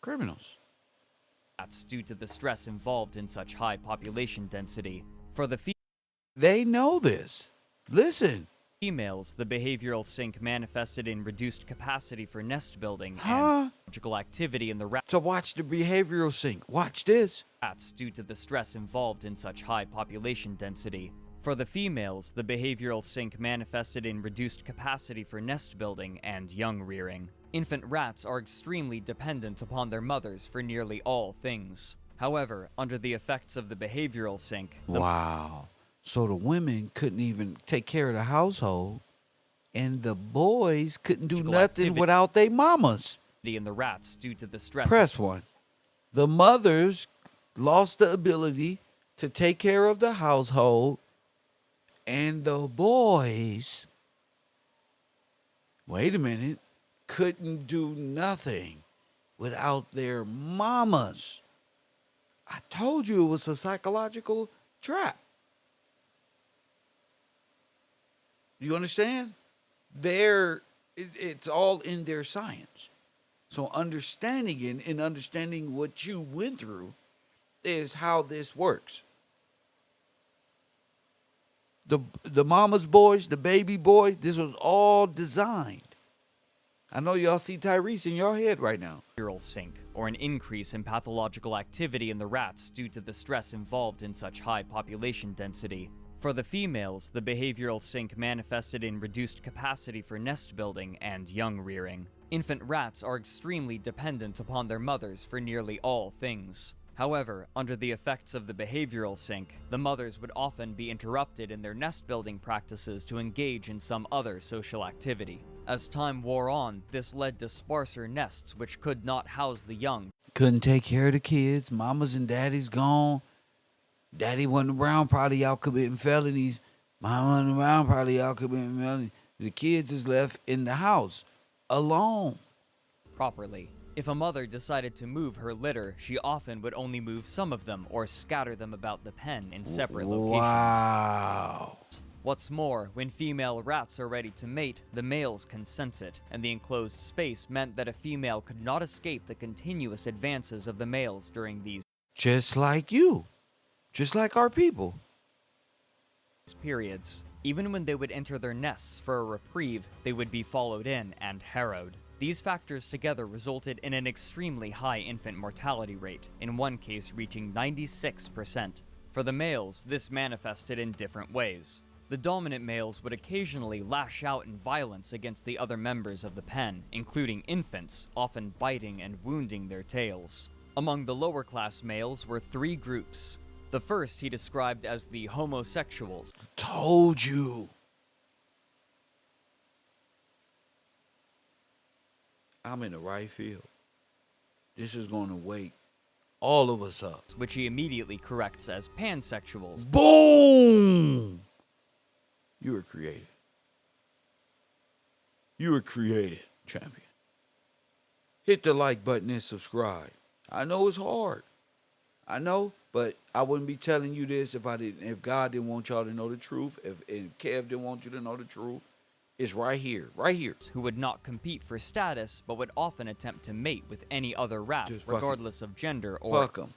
C: Criminals.
J: Rats due to the stress involved in such high population density. For the
C: they know this. Listen.
J: Females, the behavioral sink manifested in reduced capacity for nest building and pathological activity in the rat.
C: So watch the behavioral sink. Watch this.
J: Rats due to the stress involved in such high population density. For the females, the behavioral sink manifested in reduced capacity for nest building and young rearing. Infant rats are extremely dependent upon their mothers for nearly all things. However, under the effects of the behavioral sink...
C: Wow. So the women couldn't even take care of the household, and the boys couldn't do nothing without their mamas.
J: In the rats due to the stress...
C: Press one. The mothers lost the ability to take care of the household, and the boys, wait a minute, couldn't do nothing without their mamas. I told you it was a psychological trap. You understand? It's all in their science. So understanding it and understanding what you went through is how this works. The mama's boys, the baby boy, this was all designed. I know y'all see Tyrese in your head right now.
J: Sink, or an increase in pathological activity in the rats due to the stress involved in such high population density. For the females, the behavioral sink manifested in reduced capacity for nest building and young rearing. Infant rats are extremely dependent upon their mothers for nearly all things. However, under the effects of the behavioral sink, the mothers would often be interrupted in their nest building practices to engage in some other social activity. As time wore on, this led to sparser nests which could not house the young.
C: Couldn't take care of the kids, mamas and daddy's gone. Daddy wasn't around, probably out committing felonies. Mama wasn't around, probably out committing felonies. The kids is left in the house, alone.
J: Properly. If a mother decided to move her litter, she often would only move some of them or scatter them about the pen in separate locations.
C: Wow.
J: What's more, when female rats are ready to mate, the males can sense it, and the enclosed space meant that a female could not escape the continuous advances of the males during these
C: Just like you. Just like our people.
J: Periods. Even when they would enter their nests for a reprieve, they would be followed in and harrowed. These factors together resulted in an extremely high infant mortality rate, in one case reaching 96%. For the males, this manifested in different ways. The dominant males would occasionally lash out in violence against the other members of the pen, including infants, often biting and wounding their tails. Among the lower class males were three groups. The first he described as the homosexuals.
C: Told you. I'm in the right field. This is going to wake all of us up.
J: which he immediately corrects as pansexuals.
C: Boom! You were created. You were created, champion. Hit the like button and subscribe. I know it's hard. I know, but I wouldn't be telling you this if God didn't want y'all to know the truth. If Kev didn't want you to know the truth. It's right here, right here.
J: Who would not compete for status, but would often attempt to mate with any other rat, regardless of gender or...
C: Fuck them.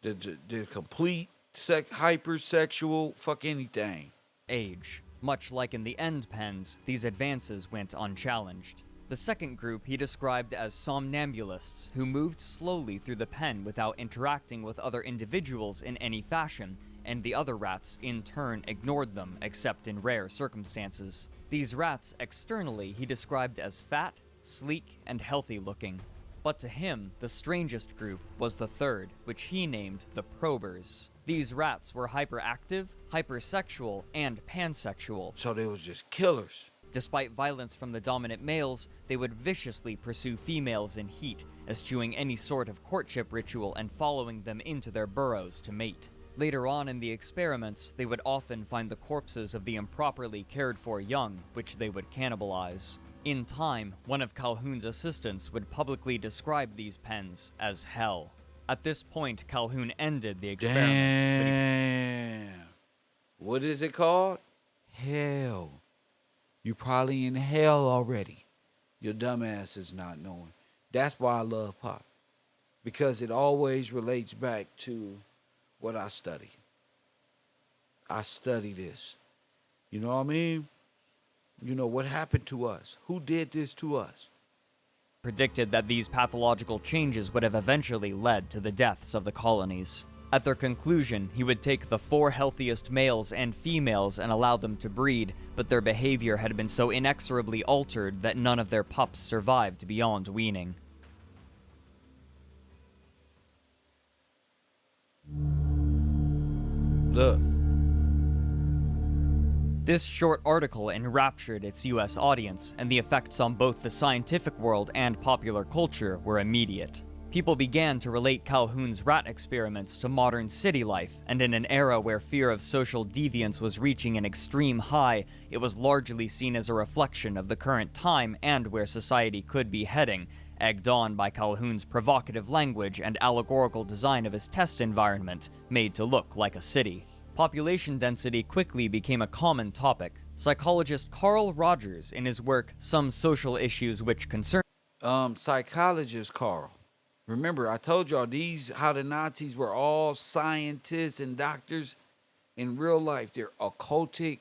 C: The complete hypersexual, fuck anything.
J: Age. Much like in the end pens, these advances went unchallenged. The second group he described as somnambulists, who moved slowly through the pen without interacting with other individuals in any fashion, and the other rats, in turn, ignored them, except in rare circumstances. These rats, externally, he described as fat, sleek, and healthy-looking. But to him, the strangest group was the third, which he named the probers. These rats were hyperactive, hypersexual, and pansexual.
C: So they was just killers.
J: Despite violence from the dominant males, they would viciously pursue females in heat, eschewing any sort of courtship ritual and following them into their burrows to mate. Later on in the experiments, they would often find the corpses of the improperly cared for young, which they would cannibalize. In time, one of Calhoun's assistants would publicly describe these pens as hell. At this point, Calhoun ended the experiments.
C: Damn. What is it called? Hell. You probably in hell already. Your dumb ass is not knowing. That's why I love Pop. Because it always relates back to what I study. I study this. You know what I mean? You know what happened to us? Who did this to us?
J: Predicted that these pathological changes would have eventually led to the deaths of the colonies. At their conclusion, he would take the 4 healthiest males and females and allow them to breed, but their behavior had been so inexorably altered that none of their pups survived beyond weaning.
C: Look.
J: This short article enraptured its US audience, and the effects on both the scientific world and popular culture were immediate. People began to relate Calhoun's rat experiments to modern city life, and in an era where fear of social deviance was reaching an extreme high, it was largely seen as a reflection of the current time and where society could be heading, egged on by Calhoun's provocative language and allegorical design of his test environment, made to look like a city. Population density quickly became a common topic. Psychologist Carl Rogers, in his work Some Social Issues Which Concern...
C: Psychologist Carl. Remember, I told y'all how the Nazis were all scientists and doctors. In real life, they're occultic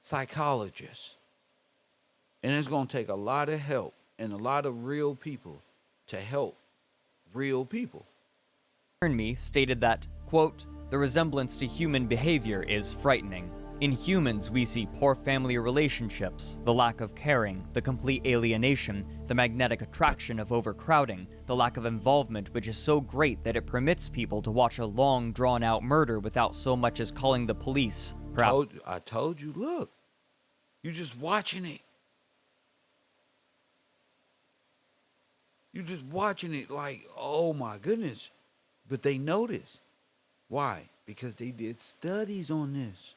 C: psychologists. And it's going to take a lot of help and a lot of real people to help real people.
J: Me stated that, quote, "The resemblance to human behavior is frightening. In humans, we see poor family relationships, the lack of caring, the complete alienation, the magnetic attraction of overcrowding, the lack of involvement which is so great that it permits people to watch a long, drawn-out murder without so much as calling the police."
C: I told you, look, you're just watching it. You're just watching it like, oh my goodness. But they notice. Why? Because they did studies on this.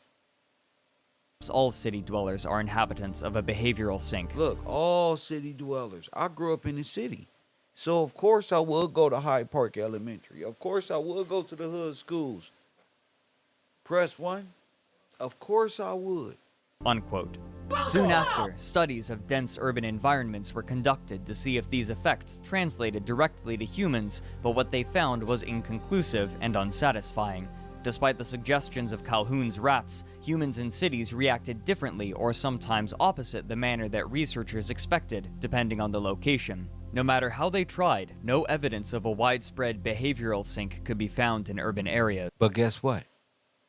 J: All city dwellers are inhabitants of a behavioral sink.
C: Look, all city dwellers. I grew up in the city. So, of course, I would go to Hyde Park Elementary. Of course, I would go to the hood schools. Press 1. Of course, I would.
J: Unquote. Soon after, studies of dense urban environments were conducted to see if these effects translated directly to humans, but what they found was inconclusive and unsatisfying. Despite the suggestions of Calhoun's rats, humans in cities reacted differently or sometimes opposite the manner that researchers expected, depending on the location. No matter how they tried, no evidence of a widespread behavioral sink could be found in urban areas.
C: But guess what?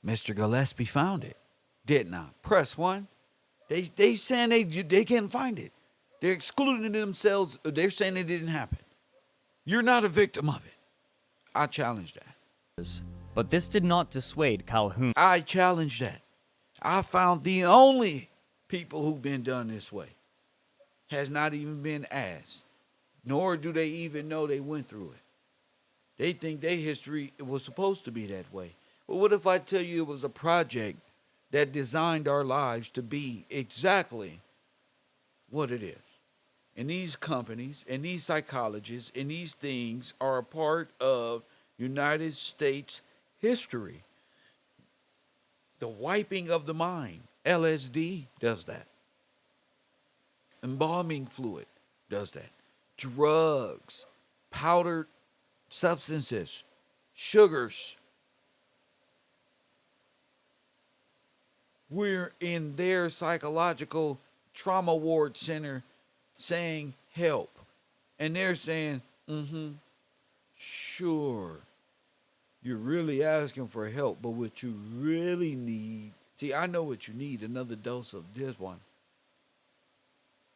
C: Mr. Gillespie found it. Didn't I? Press 1. They saying they can't find it. They're excluding themselves. They're saying it didn't happen. You're not a victim of it. I challenge that.
J: But this did not dissuade Calhoun.
C: I challenge that. I found the only people who've been done this way. has not even been asked, nor do they even know they went through it. They think their history was supposed to be that way. But what if I tell you it was a project that designed our lives to be exactly what it is? And these companies and these psychologists and these things are a part of United States history. The wiping of the mind. LSD does that. Embalming fluid does that. Drugs, powdered substances, sugars. We're in their psychological trauma ward center saying help. And they're saying, sure. You're really asking for help, but what you really need, see, I know what you need, another dose of this one.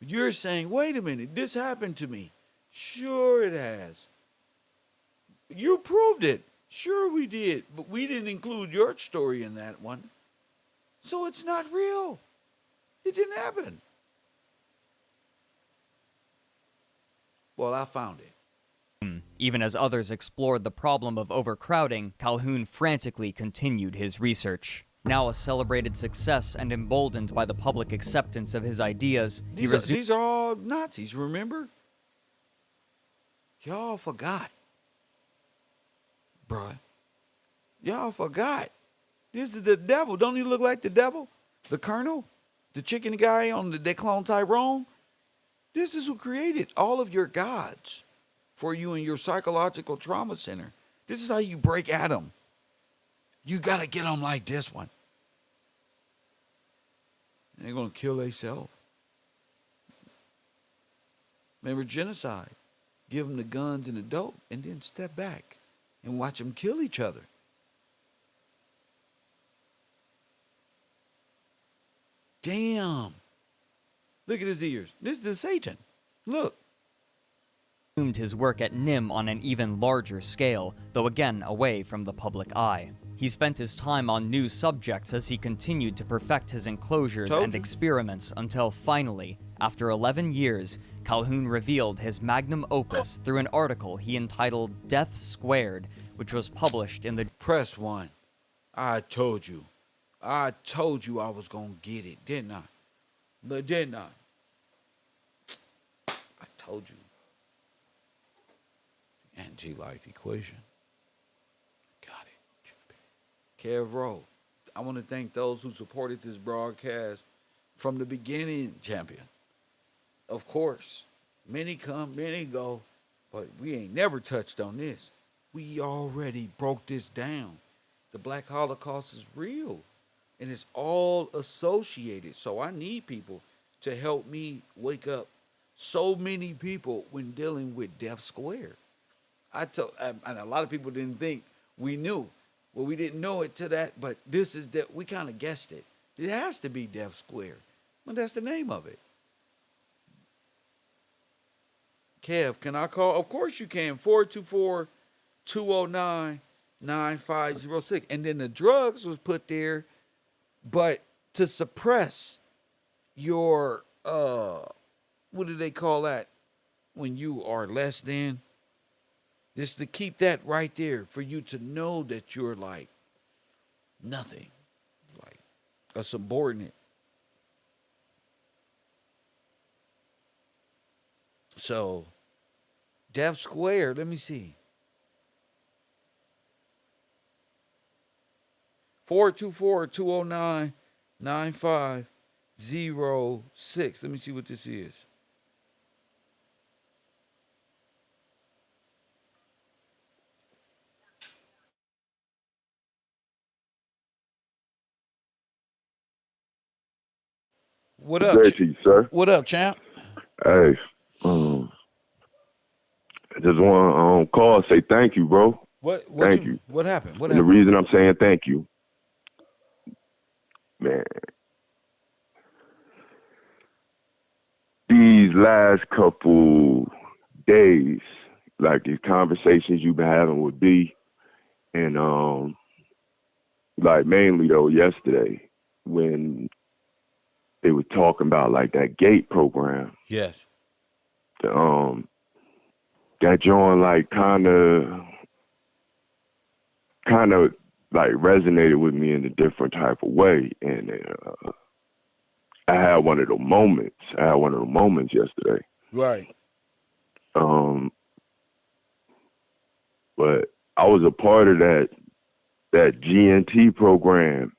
C: You're saying, wait a minute, this happened to me. Sure it has. You proved it. Sure we did, but we didn't include your story in that one. So it's not real. It didn't happen. Well, I found it.
J: Even as others explored the problem of overcrowding, Calhoun frantically continued his research. Now a celebrated success and emboldened by the public acceptance of his ideas,
C: These are all Nazis, remember? Y'all forgot. Bruh. Y'all forgot. This is the devil. Don't he look like the devil? The colonel? The chicken guy on they clone Tyrone? This is who created all of your gods for you in your psychological trauma center. This is how you break Adam. You got to get them like this one. They're going to kill themselves. Remember genocide. Give them the guns and the dope and then step back and watch them kill each other. Damn. Look at his ears. This is the Satan. Look.
J: His work at NIM on an even larger scale, though again away from the public eye. He spent his time on new subjects as he continued to perfect his enclosures and experiments until finally, after 11 years, Calhoun revealed his magnum opus through an article he entitled Death Squared, which was published in the
C: Press 1. I told you. I told you I was going to get it, didn't I? But didn't I? I told you. Anti-life equation. Got it. KevRow. I want to thank those who supported this broadcast from the beginning, champion. Of course, many come, many go, but we ain't never touched on this. We already broke this down. The Black Holocaust is real, and it's all associated. So I need people to help me wake up so many people when dealing with Death Square. And a lot of people didn't think we knew. Well, we didn't know it to that, but this is that we kind of guessed it. It has to be Death Square. But that's the name of it. Kev, can I call? Of course you can. 424-209-9506. And then the drugs was put there, but to suppress your, what do they call that? When you are less than? Just to keep that right there for you to know that you're like nothing, like a subordinate. So, Death Square, let me see. 424-209-9506. Let me see what this is. What up,
L: Good to you, sir.
C: What up, champ?
L: Hey, I just want to call and say thank you, bro. Thank you.
C: What happened? What
L: and
C: happened?
L: the reason I'm saying thank you, man, these last couple days, like these conversations you've been having with B, and like mainly though yesterday when they were talking talking about like that GATE program.
C: Yes.
L: That joint like kind of like resonated with me in a different type of way, and I had one of those moments. Yesterday.
C: Right.
L: But I was a part of that GNT program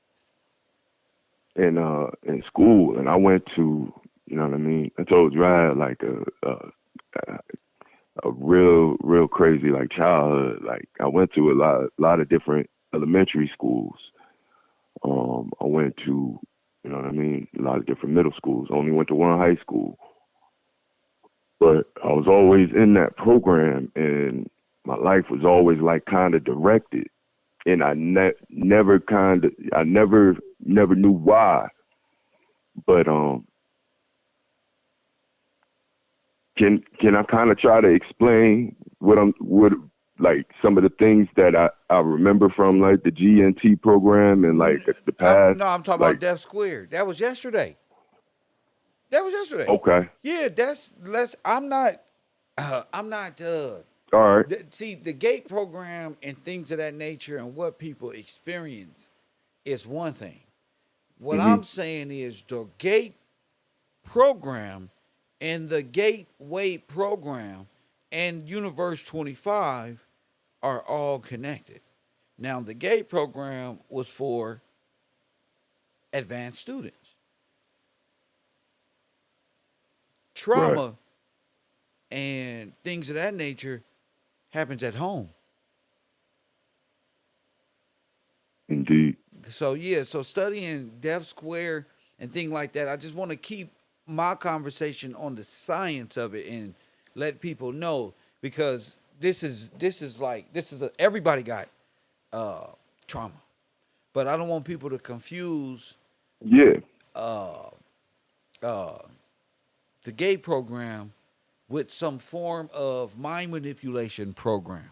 L: in school, and I went to, you know what I mean. I told you I had like a real crazy like childhood. Like I went to a lot of different elementary schools. I went to, you know what I mean, a lot of different middle schools. Only went to one high school, but I was always in that program, and my life was always like kind of directed, and I never knew why. But can I kind of try to explain what like some of the things that I remember from like the GNT program and like the past?
C: I'm talking
L: like,
C: about Deaf Square. That was yesterday.
L: Okay.
C: Yeah, I'm not.
L: All right.
C: See, the GATE program and things of that nature and what people experience is one thing. What I'm saying is the GATE program and the Gateway program and Universe 25 are all connected. Now, the GATE program was for advanced students. Trauma and things of that nature happens at home.
L: Indeed.
C: So studying Deaf Square and things like that, I just want to keep my conversation on the science of it and let people know, because everybody got trauma, but I don't want people to confuse the GATE program with some form of mind manipulation program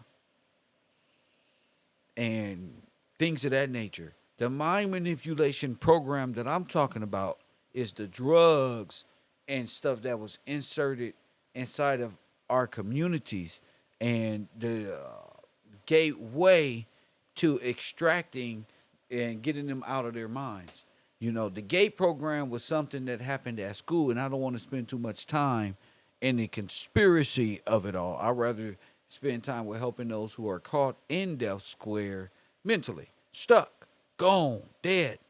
C: and things of that nature. The mind manipulation program that I'm talking about is the drugs and stuff that was inserted inside of our communities, and the gateway to extracting and getting them out of their minds. You know, the GATE program was something that happened at school, and I don't want to spend too much time in the conspiracy of it all. I'd rather spend time with helping those who are caught in Death Square mentally, stuck, gone, dead,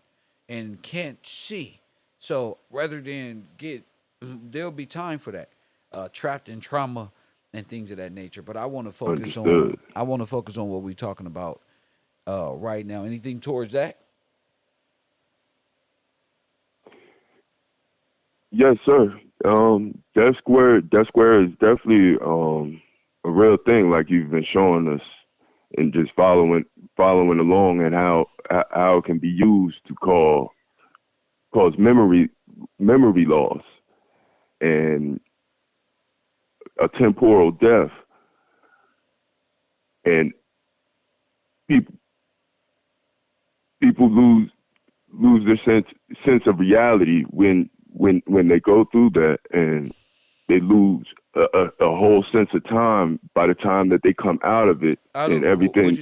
C: and can't see. So rather than there'll be time for that, trapped in trauma and things of that nature. But I want to focus on what we're talking about right now. Anything towards that?
L: Yes, sir. Death Square is definitely a real thing, like you've been showing us, and just following along, and how it can be used to cause memory loss and a temporal death, and people lose their sense of reality when they go through that, and they lose a whole sense of time by the time that they come out of it, and everything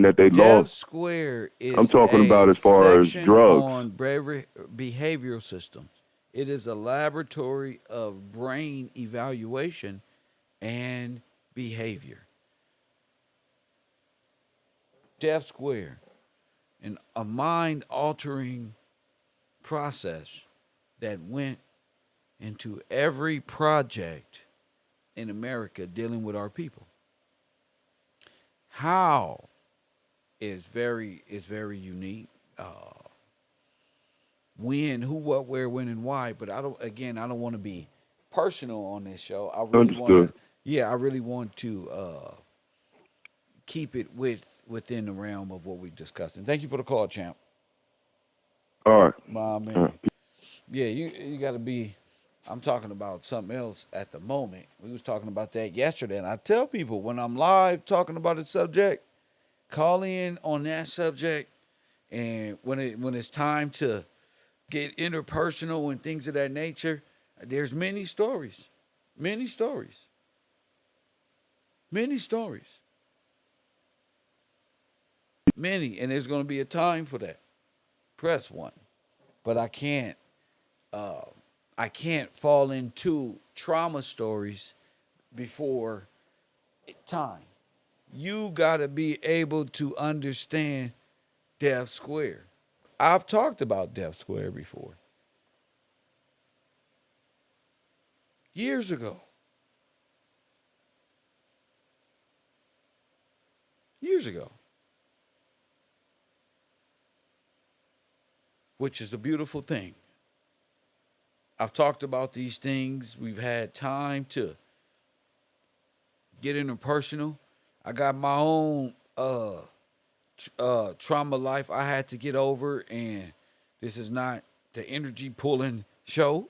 L: that they
C: Deaf
L: lost.
C: Square is
L: I'm talking about as far as drugs.
C: on behavioral systems. It is a laboratory of brain evaluation and behavior. Deaf Square, and a mind-altering process that went into every project in America dealing with our people. How is very unique. When, who, what, where, when, and why. But I don't want to be personal on this show. I really want to keep it within the realm of what we discussed. And thank you for the call, champ.
L: All right.
C: My man. Right. Yeah, you got to be. I'm talking about something else at the moment. We was talking about that yesterday, and I tell people when I'm live talking about a subject, call in on that subject, and when it's time to get interpersonal and things of that nature, there's many stories. Many stories. Many stories. Many. And there's going to be a time for that. Press one. But I can't fall into trauma stories before time. You got to be able to understand Death Square. I've talked about Death Square before. Years ago. Years ago. Which is a beautiful thing. I've talked about these things. We've had time to get interpersonal. I got my own trauma life I had to get over, and this is not the energy pulling show.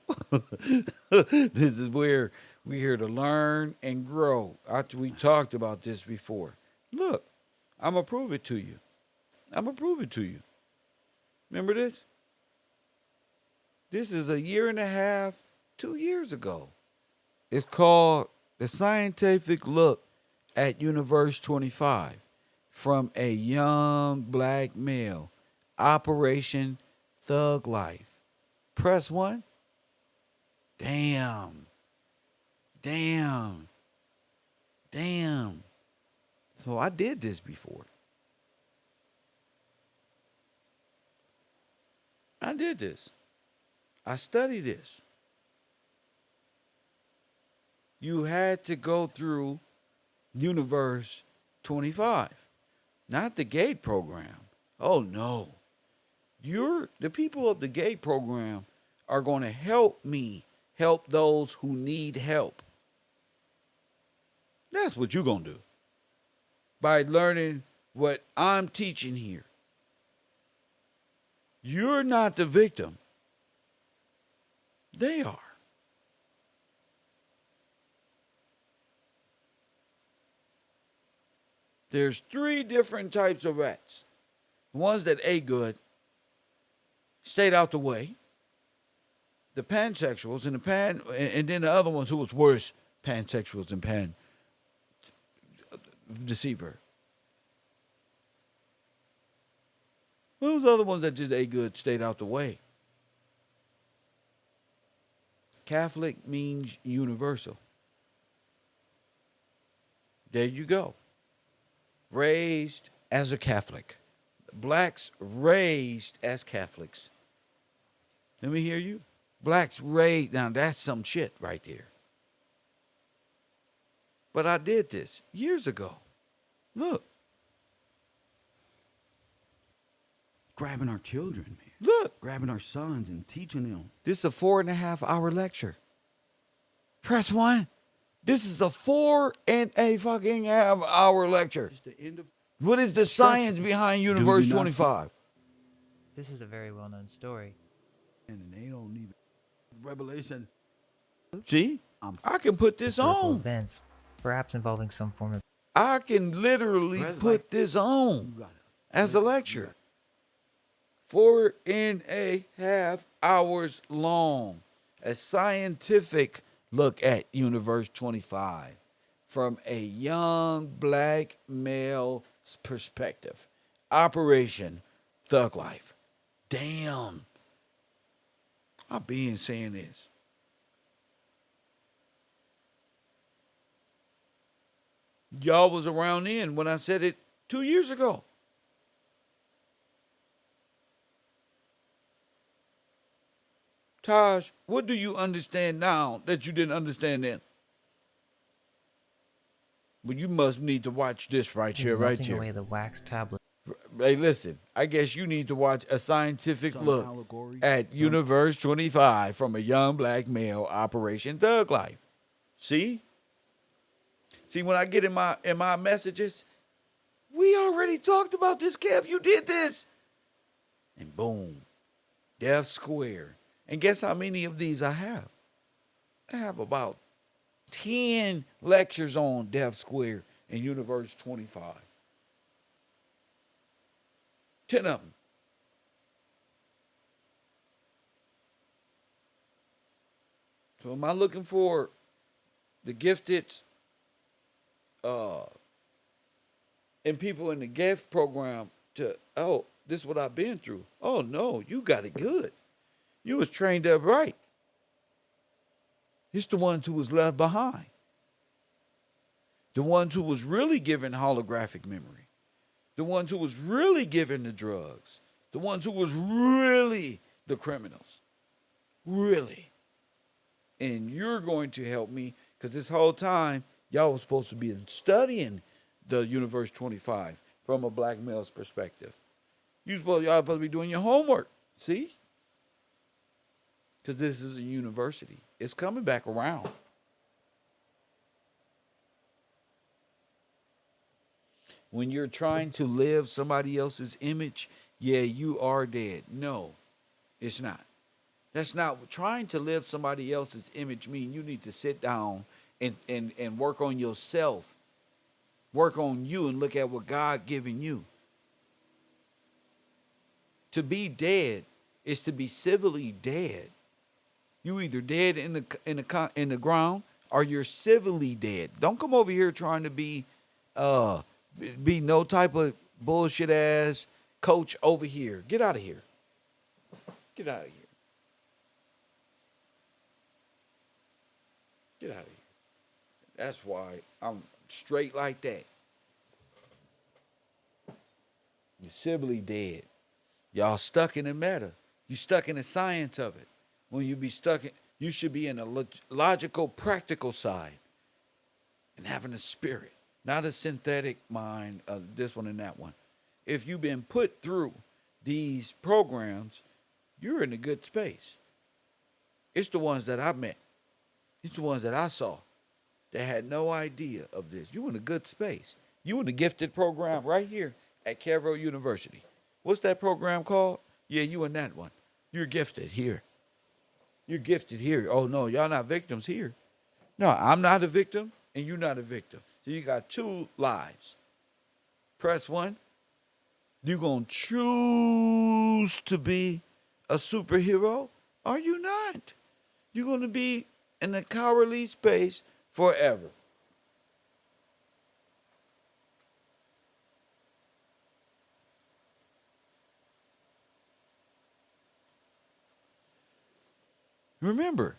C: This is where we're here to learn and grow. After we talked about this before. Look, I'm going to prove it to you. I'm going to prove it to you. Remember this? This is a year and a half, 2 years ago. It's called The Scientific Look at Universe 25 from a Young Black Male, Operation Thug Life. Press one. Damn. Damn. Damn. So I did this before. I did this. I studied this. You had to go through Universe 25, not the GATE program. Oh no. The people of the GATE program are going to help me help those who need help. That's what you're going to do. By learning what I'm teaching here. You're not the victim. They are. There's 3 different types of rats. The ones that ate good, stayed out the way. The pansexuals and then the other ones who was worse, pansexuals and pan deceiver. Those other ones that just ate good, stayed out the way. Catholic means universal. There you go. Raised as a Catholic. Blacks raised as Catholics. Let me hear you. Blacks raised, now that's some shit right there. But I did this years ago. Look.
M: Grabbing our children, man.
C: Look.
M: Grabbing our sons and teaching them.
C: This is a 4.5-hour lecture. Press one. This is a 4.5-hour lecture. What is the science behind Universe 25?
N: This is a very well-known story.
M: And they don't even revelation.
C: See? I can put this on.
N: Events, perhaps involving some form of.
C: I can literally put this on as a lecture. 4.5 hours long. A scientific look at Universe 25 from a young black male's perspective. Operation Thug Life. Damn. I've been saying this. Y'all was around then when I said it 2 years ago. Taj, what do you understand now that you didn't understand then? Well, you must need to watch this right here, right here.
N: Away the wax tablet.
C: Hey, listen, I guess you need to watch a scientific look at Universe 25 from a young black male, Operation Thug Life. See? See, when I get in my messages, we already talked about this, Kev. You did this. And boom, Death Square. And guess how many of these I have? I have about 10 lectures on Death Square in Universe 25. 10 of them. So am I looking for the gifted and people in the gift program to, oh, this is what I've been through. Oh no, you got it good. You was trained up right. It's the ones who was left behind. The ones who was really given holographic memory. The ones who was really given the drugs. The ones who was really the criminals. Really. And you're going to help me because this whole time, y'all was supposed to be studying the Universe 25 from a black male's perspective. Y'all supposed to be doing your homework. See? Because this is a university. It's coming back around. When you're trying to live somebody else's image, yeah, you are dead. No, it's not. That's not trying to live somebody else's image mean you need to sit down and work on yourself. Work on you and look at what God given you. To be dead is to be civilly dead. You either dead in the ground or you're civilly dead. Don't come over here trying to be no type of bullshit ass coach over here. Get out of here. Get out of here. Get out of here. That's why I'm straight like that. You're civilly dead. Y'all stuck in the meta. You stuck in the science of it. When you be stuck in, you should be in a logical, practical side and having a spirit, not a synthetic mind of this one and that one. If you've been put through these programs, you're in a good space. It's the ones that I've met. It's the ones that I saw that had no idea of this. You in a good space. You in the gifted program right here at KevRow University. What's that program called? Yeah, you in that one. You're gifted here. You're gifted here. Oh, no, y'all not victims here. No, I'm not a victim, and you're not a victim. So you got two lives. Press one. You going to choose to be a superhero, or you not? You're going to be in a cowardly space forever. Remember,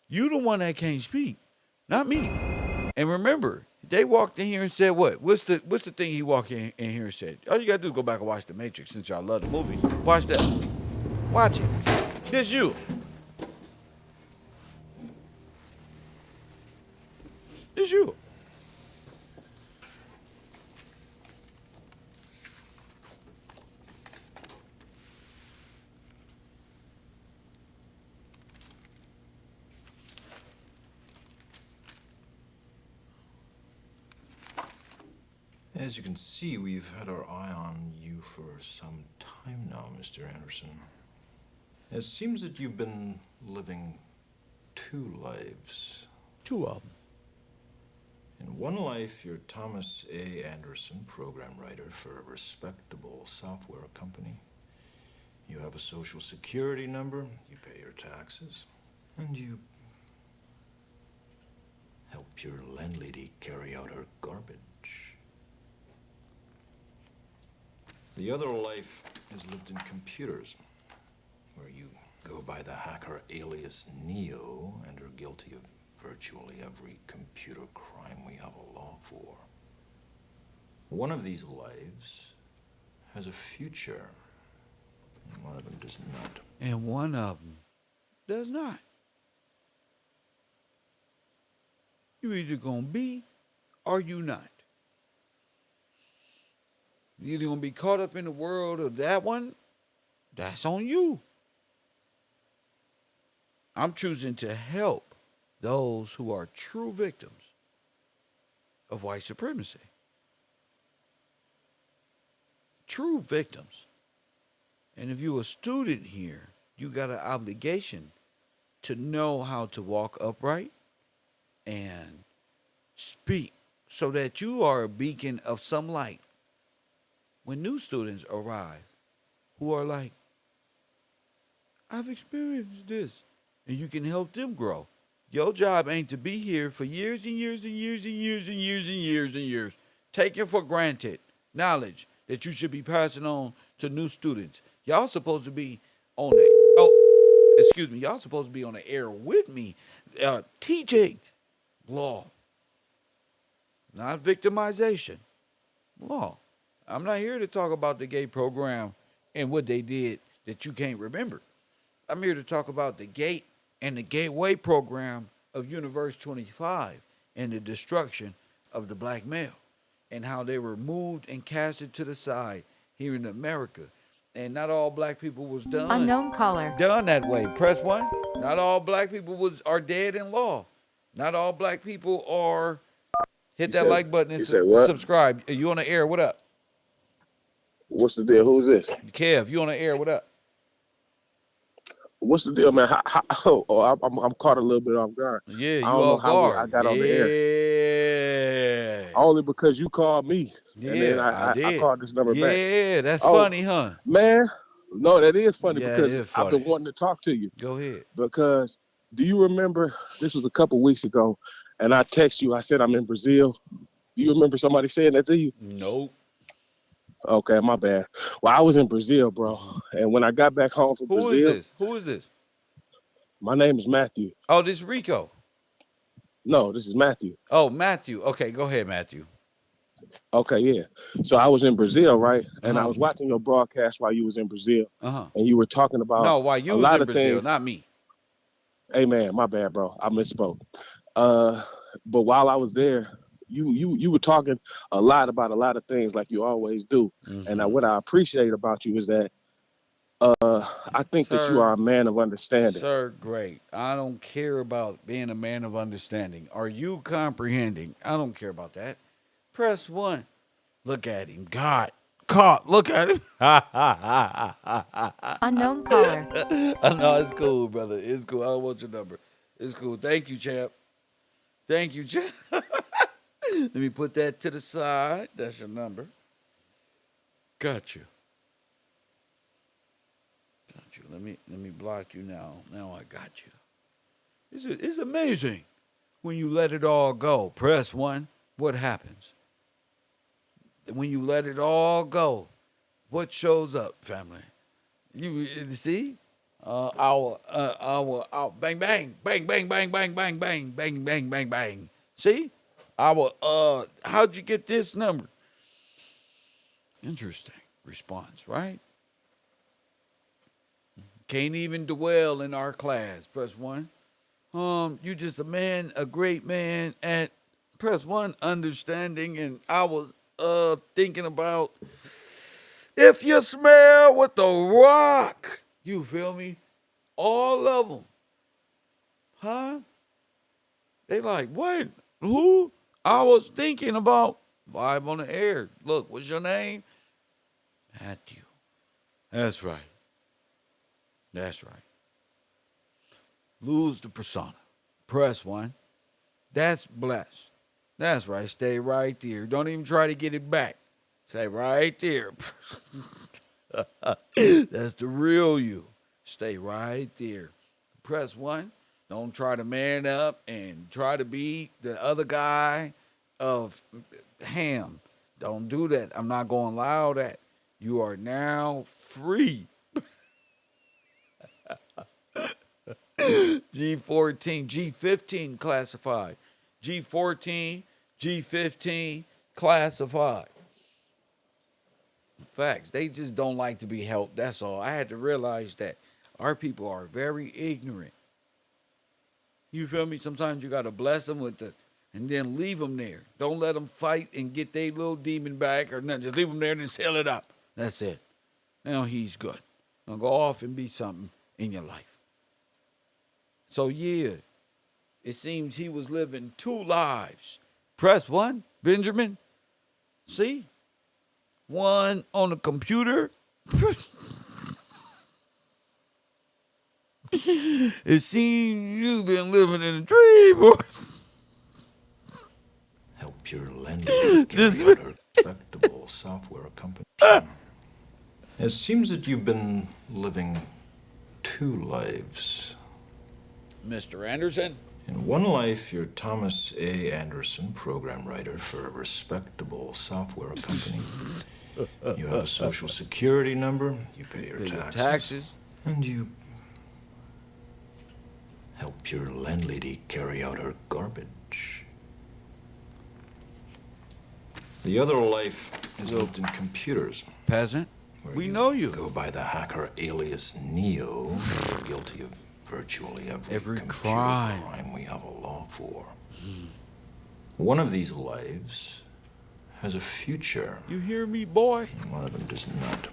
C: you the one that can't speak, not me. And remember, they walked in here and said what? What's the thing he walked in here and said? All you gotta do is go back and watch The Matrix since y'all love the movie. Watch that. Watch it. This you. This you.
O: As you can see, we've had our eye on you for some time now, Mr. Anderson. It seems that you've been living two lives.
C: Two of them.
O: In one life, you're Thomas A. Anderson, program writer for a respectable software company. You have a social security number, you pay your taxes, and you help your landlady carry out her garbage. The other life is lived in computers, where you go by the hacker alias Neo and are guilty of virtually every computer crime we have a law for. One of these lives has a future, and one of them does not.
C: And one of them does not. You either gonna be or you not. You're either gonna be caught up in the world of that one, that's on you. I'm choosing to help those who are true victims of white supremacy. True victims. And if you're a student here, you got an obligation to know how to walk upright and speak so that you are a beacon of some light. When new students arrive who are like, I've experienced this, and you can help them grow. Your job ain't to be here for years and years and years and years and years and years and years. Taking for granted knowledge that you should be passing on to new students. Y'all supposed to be on excuse me, y'all supposed to be on the air with me, teaching law, not victimization. Law. I'm not here to talk about the gay program and what they did that you can't remember. I'm here to talk about the gate and the gateway program of Universe 25 and the destruction of the black male and how they were moved and casted to the side here in America. And not all black people was done done that way. Press one. Not all black people are dead in law. Not all black people are hit that like button and subscribe. You on the air? What up?
P: What's the deal? Who's this?
C: Kev, you on the air? What up?
P: What's the deal, man? I'm caught a little bit off guard.
C: Yeah, you
P: I don't know
C: off
P: how I
C: guard.
P: got on the air.
C: Yeah.
P: Only because you called me.
C: Yeah,
P: and then I
C: did.
P: called this number back.
C: Yeah, that's funny, huh?
P: Man, no, that is funny
C: Yeah,
P: because
C: it is
P: I've been
C: funny.
P: wanting to talk to you.
C: Go ahead.
P: Because do you remember, this was a couple weeks ago, and I text you, I said I'm in Brazil. Do you remember somebody saying that to you?
C: Nope.
P: Okay, my bad. Well, I was in Brazil, bro. And when I got back home from
C: Who
P: Brazil.
C: is this? Who is this?
P: My name is Matthew.
C: Oh, this is Rico.
P: No, this is Matthew.
C: Oh, Matthew. Okay, go ahead, Matthew.
P: Okay, yeah. So I was in Brazil, right? And I was watching your broadcast while you was in Brazil. And you were talking about
C: No, while you
P: a
C: was
P: lot
C: in
P: of
C: Brazil,
P: things.
C: not me.
P: Hey man, my bad, bro. I misspoke. But while I was there, you were talking a lot about a lot of things like you always do. And what I appreciate about you is that I think that you are a man of understanding.
C: Sir, great. I don't care about being a man of understanding. Are you comprehending? I don't care about that. Press one. Look at him. God. Caught. Look at him.
Q: Unknown caller.
C: I know it's cool, brother. It's cool. I don't want your number. It's cool. Thank you, champ. Thank you, champ. Let me put that to the side. That's your number. Got you. Got you. Let me block you now. Now I got you. It's amazing when you let it all go. Press one. What happens? When you let it all go, what shows up, family? You see? Our bang bang bang bang bang bang bang bang bang bang bang bang. See? How'd you get this number? Interesting response, right? Can't even dwell in our class. Press one. You just a man, a great man at press one understanding, and I was thinking about if you smell with the rock. You feel me? All of them. Huh? They like, what? Who? I was thinking about live on the air. Look, what's your name? Matthew. That's right. That's right. Lose the persona. Press one. That's blessed. That's right. Stay right there. Don't even try to get it back. Stay right there. That's the real you. Stay right there. Press one. Don't try to man up and try to be the other guy of ham. Don't do that. I'm not going to allow that. You are now free. G14, G15 classified. G14, G15 classified. Facts. They just don't like to be helped. That's all. I had to realize that our people are very ignorant. You feel me? Sometimes you got to bless them with and then leave them there. Don't let them fight and get their little demon back or nothing. Just leave them there and seal it up. That's it. Now he's good. Now go off and be something in your life. So yeah, it seems he was living two lives. Press one, Benjamin. See? One on the computer. It seems you've been living in a dream. Boy.
O: Help your lending carry out a respectable software company. It seems that you've been living two lives.
C: Mr. Anderson?
O: In one life, you're Thomas A. Anderson, program writer for a respectable software company. You have a social security number, you pay your taxes, and you help your landlady carry out her garbage. The other life is lived in computers.
C: Peasant, we know you.
O: Go by the hacker alias Neo, guilty of virtually every computer crime we have a law for. One of these lives has a future.
C: You hear me, boy?
O: And one of them does not.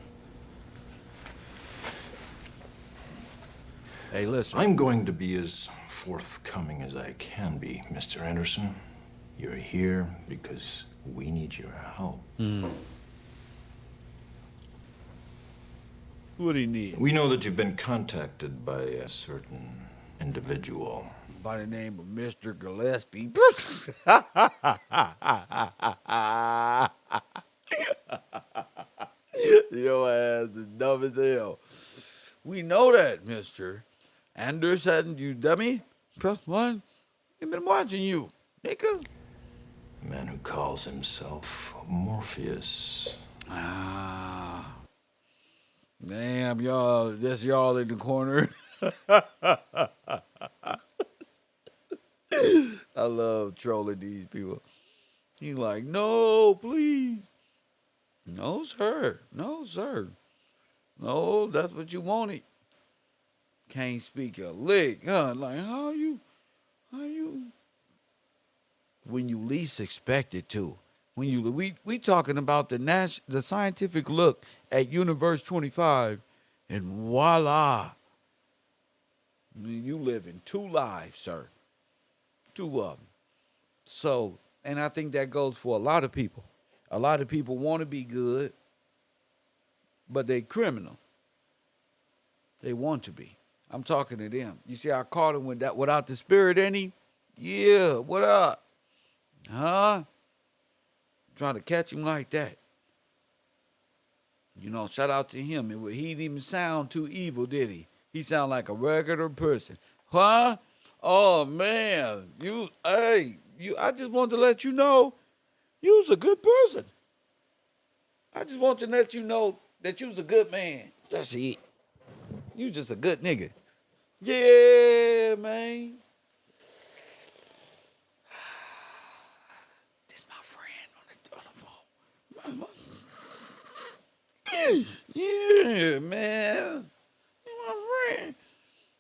C: Hey, listen.
O: I'm going to be as forthcoming as I can be, Mr. Anderson. You're here because we need your help.
C: What do you need?
O: We know that you've been contacted by a certain individual.
C: By the name of Mr. Gillespie. Your ass is dumb as hell. We know that, Mr. Anderson, you dummy. Press one. We've been watching you, nigga.
O: A man who calls himself Morpheus.
C: Ah. Damn, y'all, that's y'all in the corner. I love trolling these people. He's like, no, please. No, sir. No, sir. No, that's what you wanted. Can't speak a lick. Huh? Like, how you? When you least expect it to. When you we talking about the scientific look at Universe 25, and voila. You live in two lives, sir. Two of them. So, and I think that goes for a lot of people. A lot of people want to be good, but they criminal. They want to be. I'm talking to them. You see, I caught him with that without the spirit in him. Yeah, what up? Huh? Trying to catch him like that. You know, shout out to him. He didn't even sound too evil, did he? He sounded like a regular person. Huh? Oh, man. I just wanted to let you know you was a good person. I just want to let you know that you was a good man. That's it. You just a good nigga. Yeah, man. This my friend on the phone. Yeah, man. This my friend.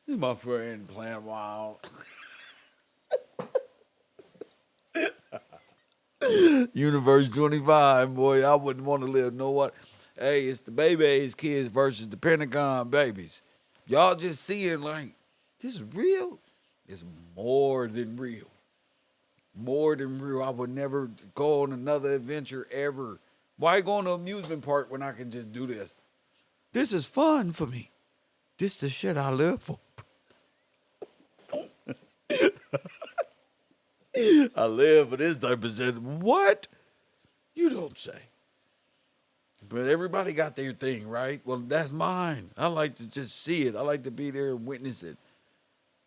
C: This my friend playing wild. Universe 25, boy. I wouldn't want to live no what. Hey, it's the baby's kids versus the Pentagon babies. Y'all just seeing like, this is real? It's more than real. More than real. I would never go on another adventure ever. Why go on an amusement park when I can just do this? This is fun for me. This the shit I live for. I live for this type of shit. What? You don't say. But everybody got their thing, right? Well, that's mine. I like to just see it. I like to be there and witness it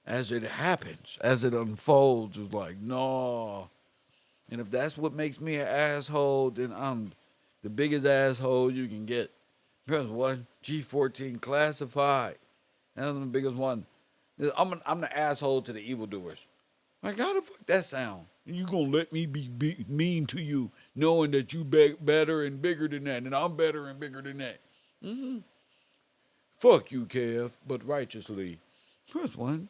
C: as it happens, as it unfolds. It's like, no. And if that's what makes me an asshole, then I'm the biggest asshole you can get. Because what? G14 classified. That's the biggest one. I'm the asshole to the evildoers. Like, how the fuck that sound? You gonna let me be mean to you, knowing that you better and bigger than that, and I'm better and bigger than that. Mm-hmm. Fuck you, Kev, but righteously. First one.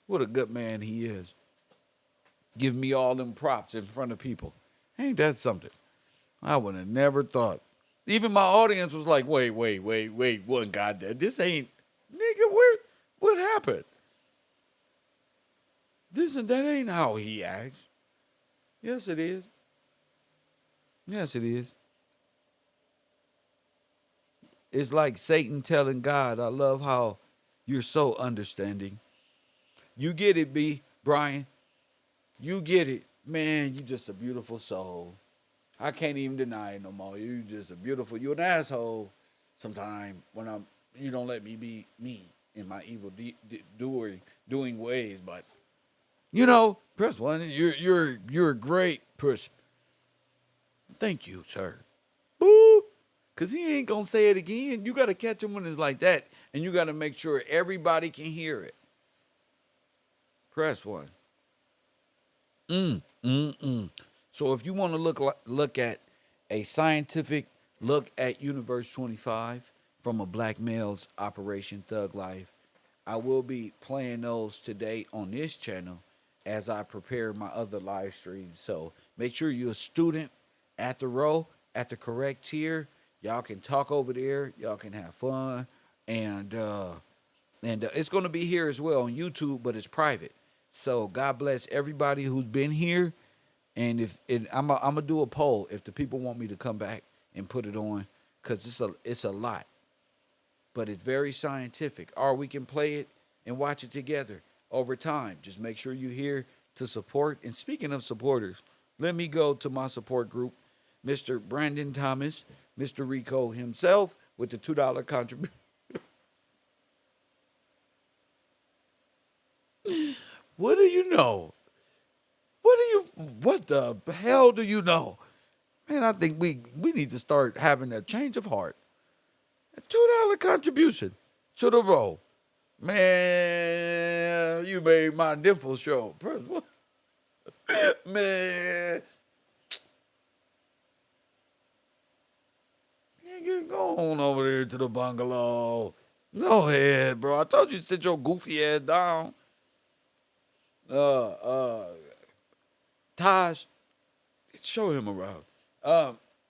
C: What a good man he is. Give me all them props in front of people. Ain't that something? I would have never thought. Even my audience was like, wait, one goddamn, this ain't, nigga, what happened? That ain't how he acts. Yes, it is. Yes, it is. It's like Satan telling God, I love how you're so understanding. You get it, B, Brian. You get it. Man, you just a beautiful soul. I can't even deny it no more. You're an asshole sometime when you don't let me be me. in my evil doing ways. But you know, press one. You're a great person. Thank you, sir. Boop. Cause he ain't gonna say it again. You gotta catch him when it's like that, and you gotta make sure everybody can hear it. Press one. So if you want to look at a scientific look at Universe 25 from a black male's Operation Thug Life, I will be playing those today on this channel as I prepare my other live streams. So make sure you're a student at the row, at the correct tier. Y'all can talk over there. Y'all can have fun. And it's going to be here as well on YouTube, but it's private. So God bless everybody who's been here. And I'm gonna do a poll if the people want me to come back and put it on, because it's a lot, but it's very scientific. Or we can play it and watch it together over time. Just make sure you're here to support. And speaking of supporters, let me go to my support group, Mr. Brandon Thomas, Mr. Rico himself with the $2 contribution. What do you know? What the hell do you know? Man, I think we need to start having a change of heart. A $2 contribution to the row. Man, you made my dimples show. Man. Get going over there to the bungalow. Go ahead, bro. I told you to sit your goofy ass down. Taj, show him around.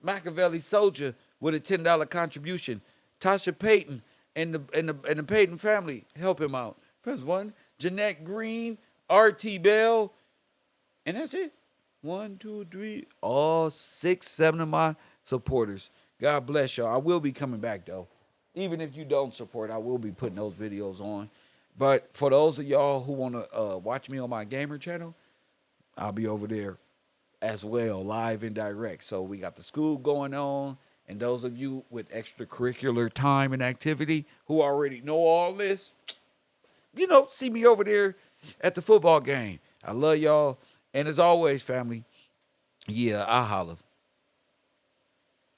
C: Machiavelli Soldier with a $10 contribution. Tasha Payton and the Payton family, help him out. Press one. Jeanette Green, RT Bell, and that's it. 1, 2, 3, all 6, 7 of my supporters. God bless y'all. I will be coming back though. Even if you don't support, I will be putting those videos on. But for those of y'all who want to watch me on my gamer channel, I'll be over there as well, live and direct. So we got the school going on. And those of you with extracurricular time and activity who already know all this, you know, see me over there at the football game. I love y'all. And as always, family, yeah, I holla.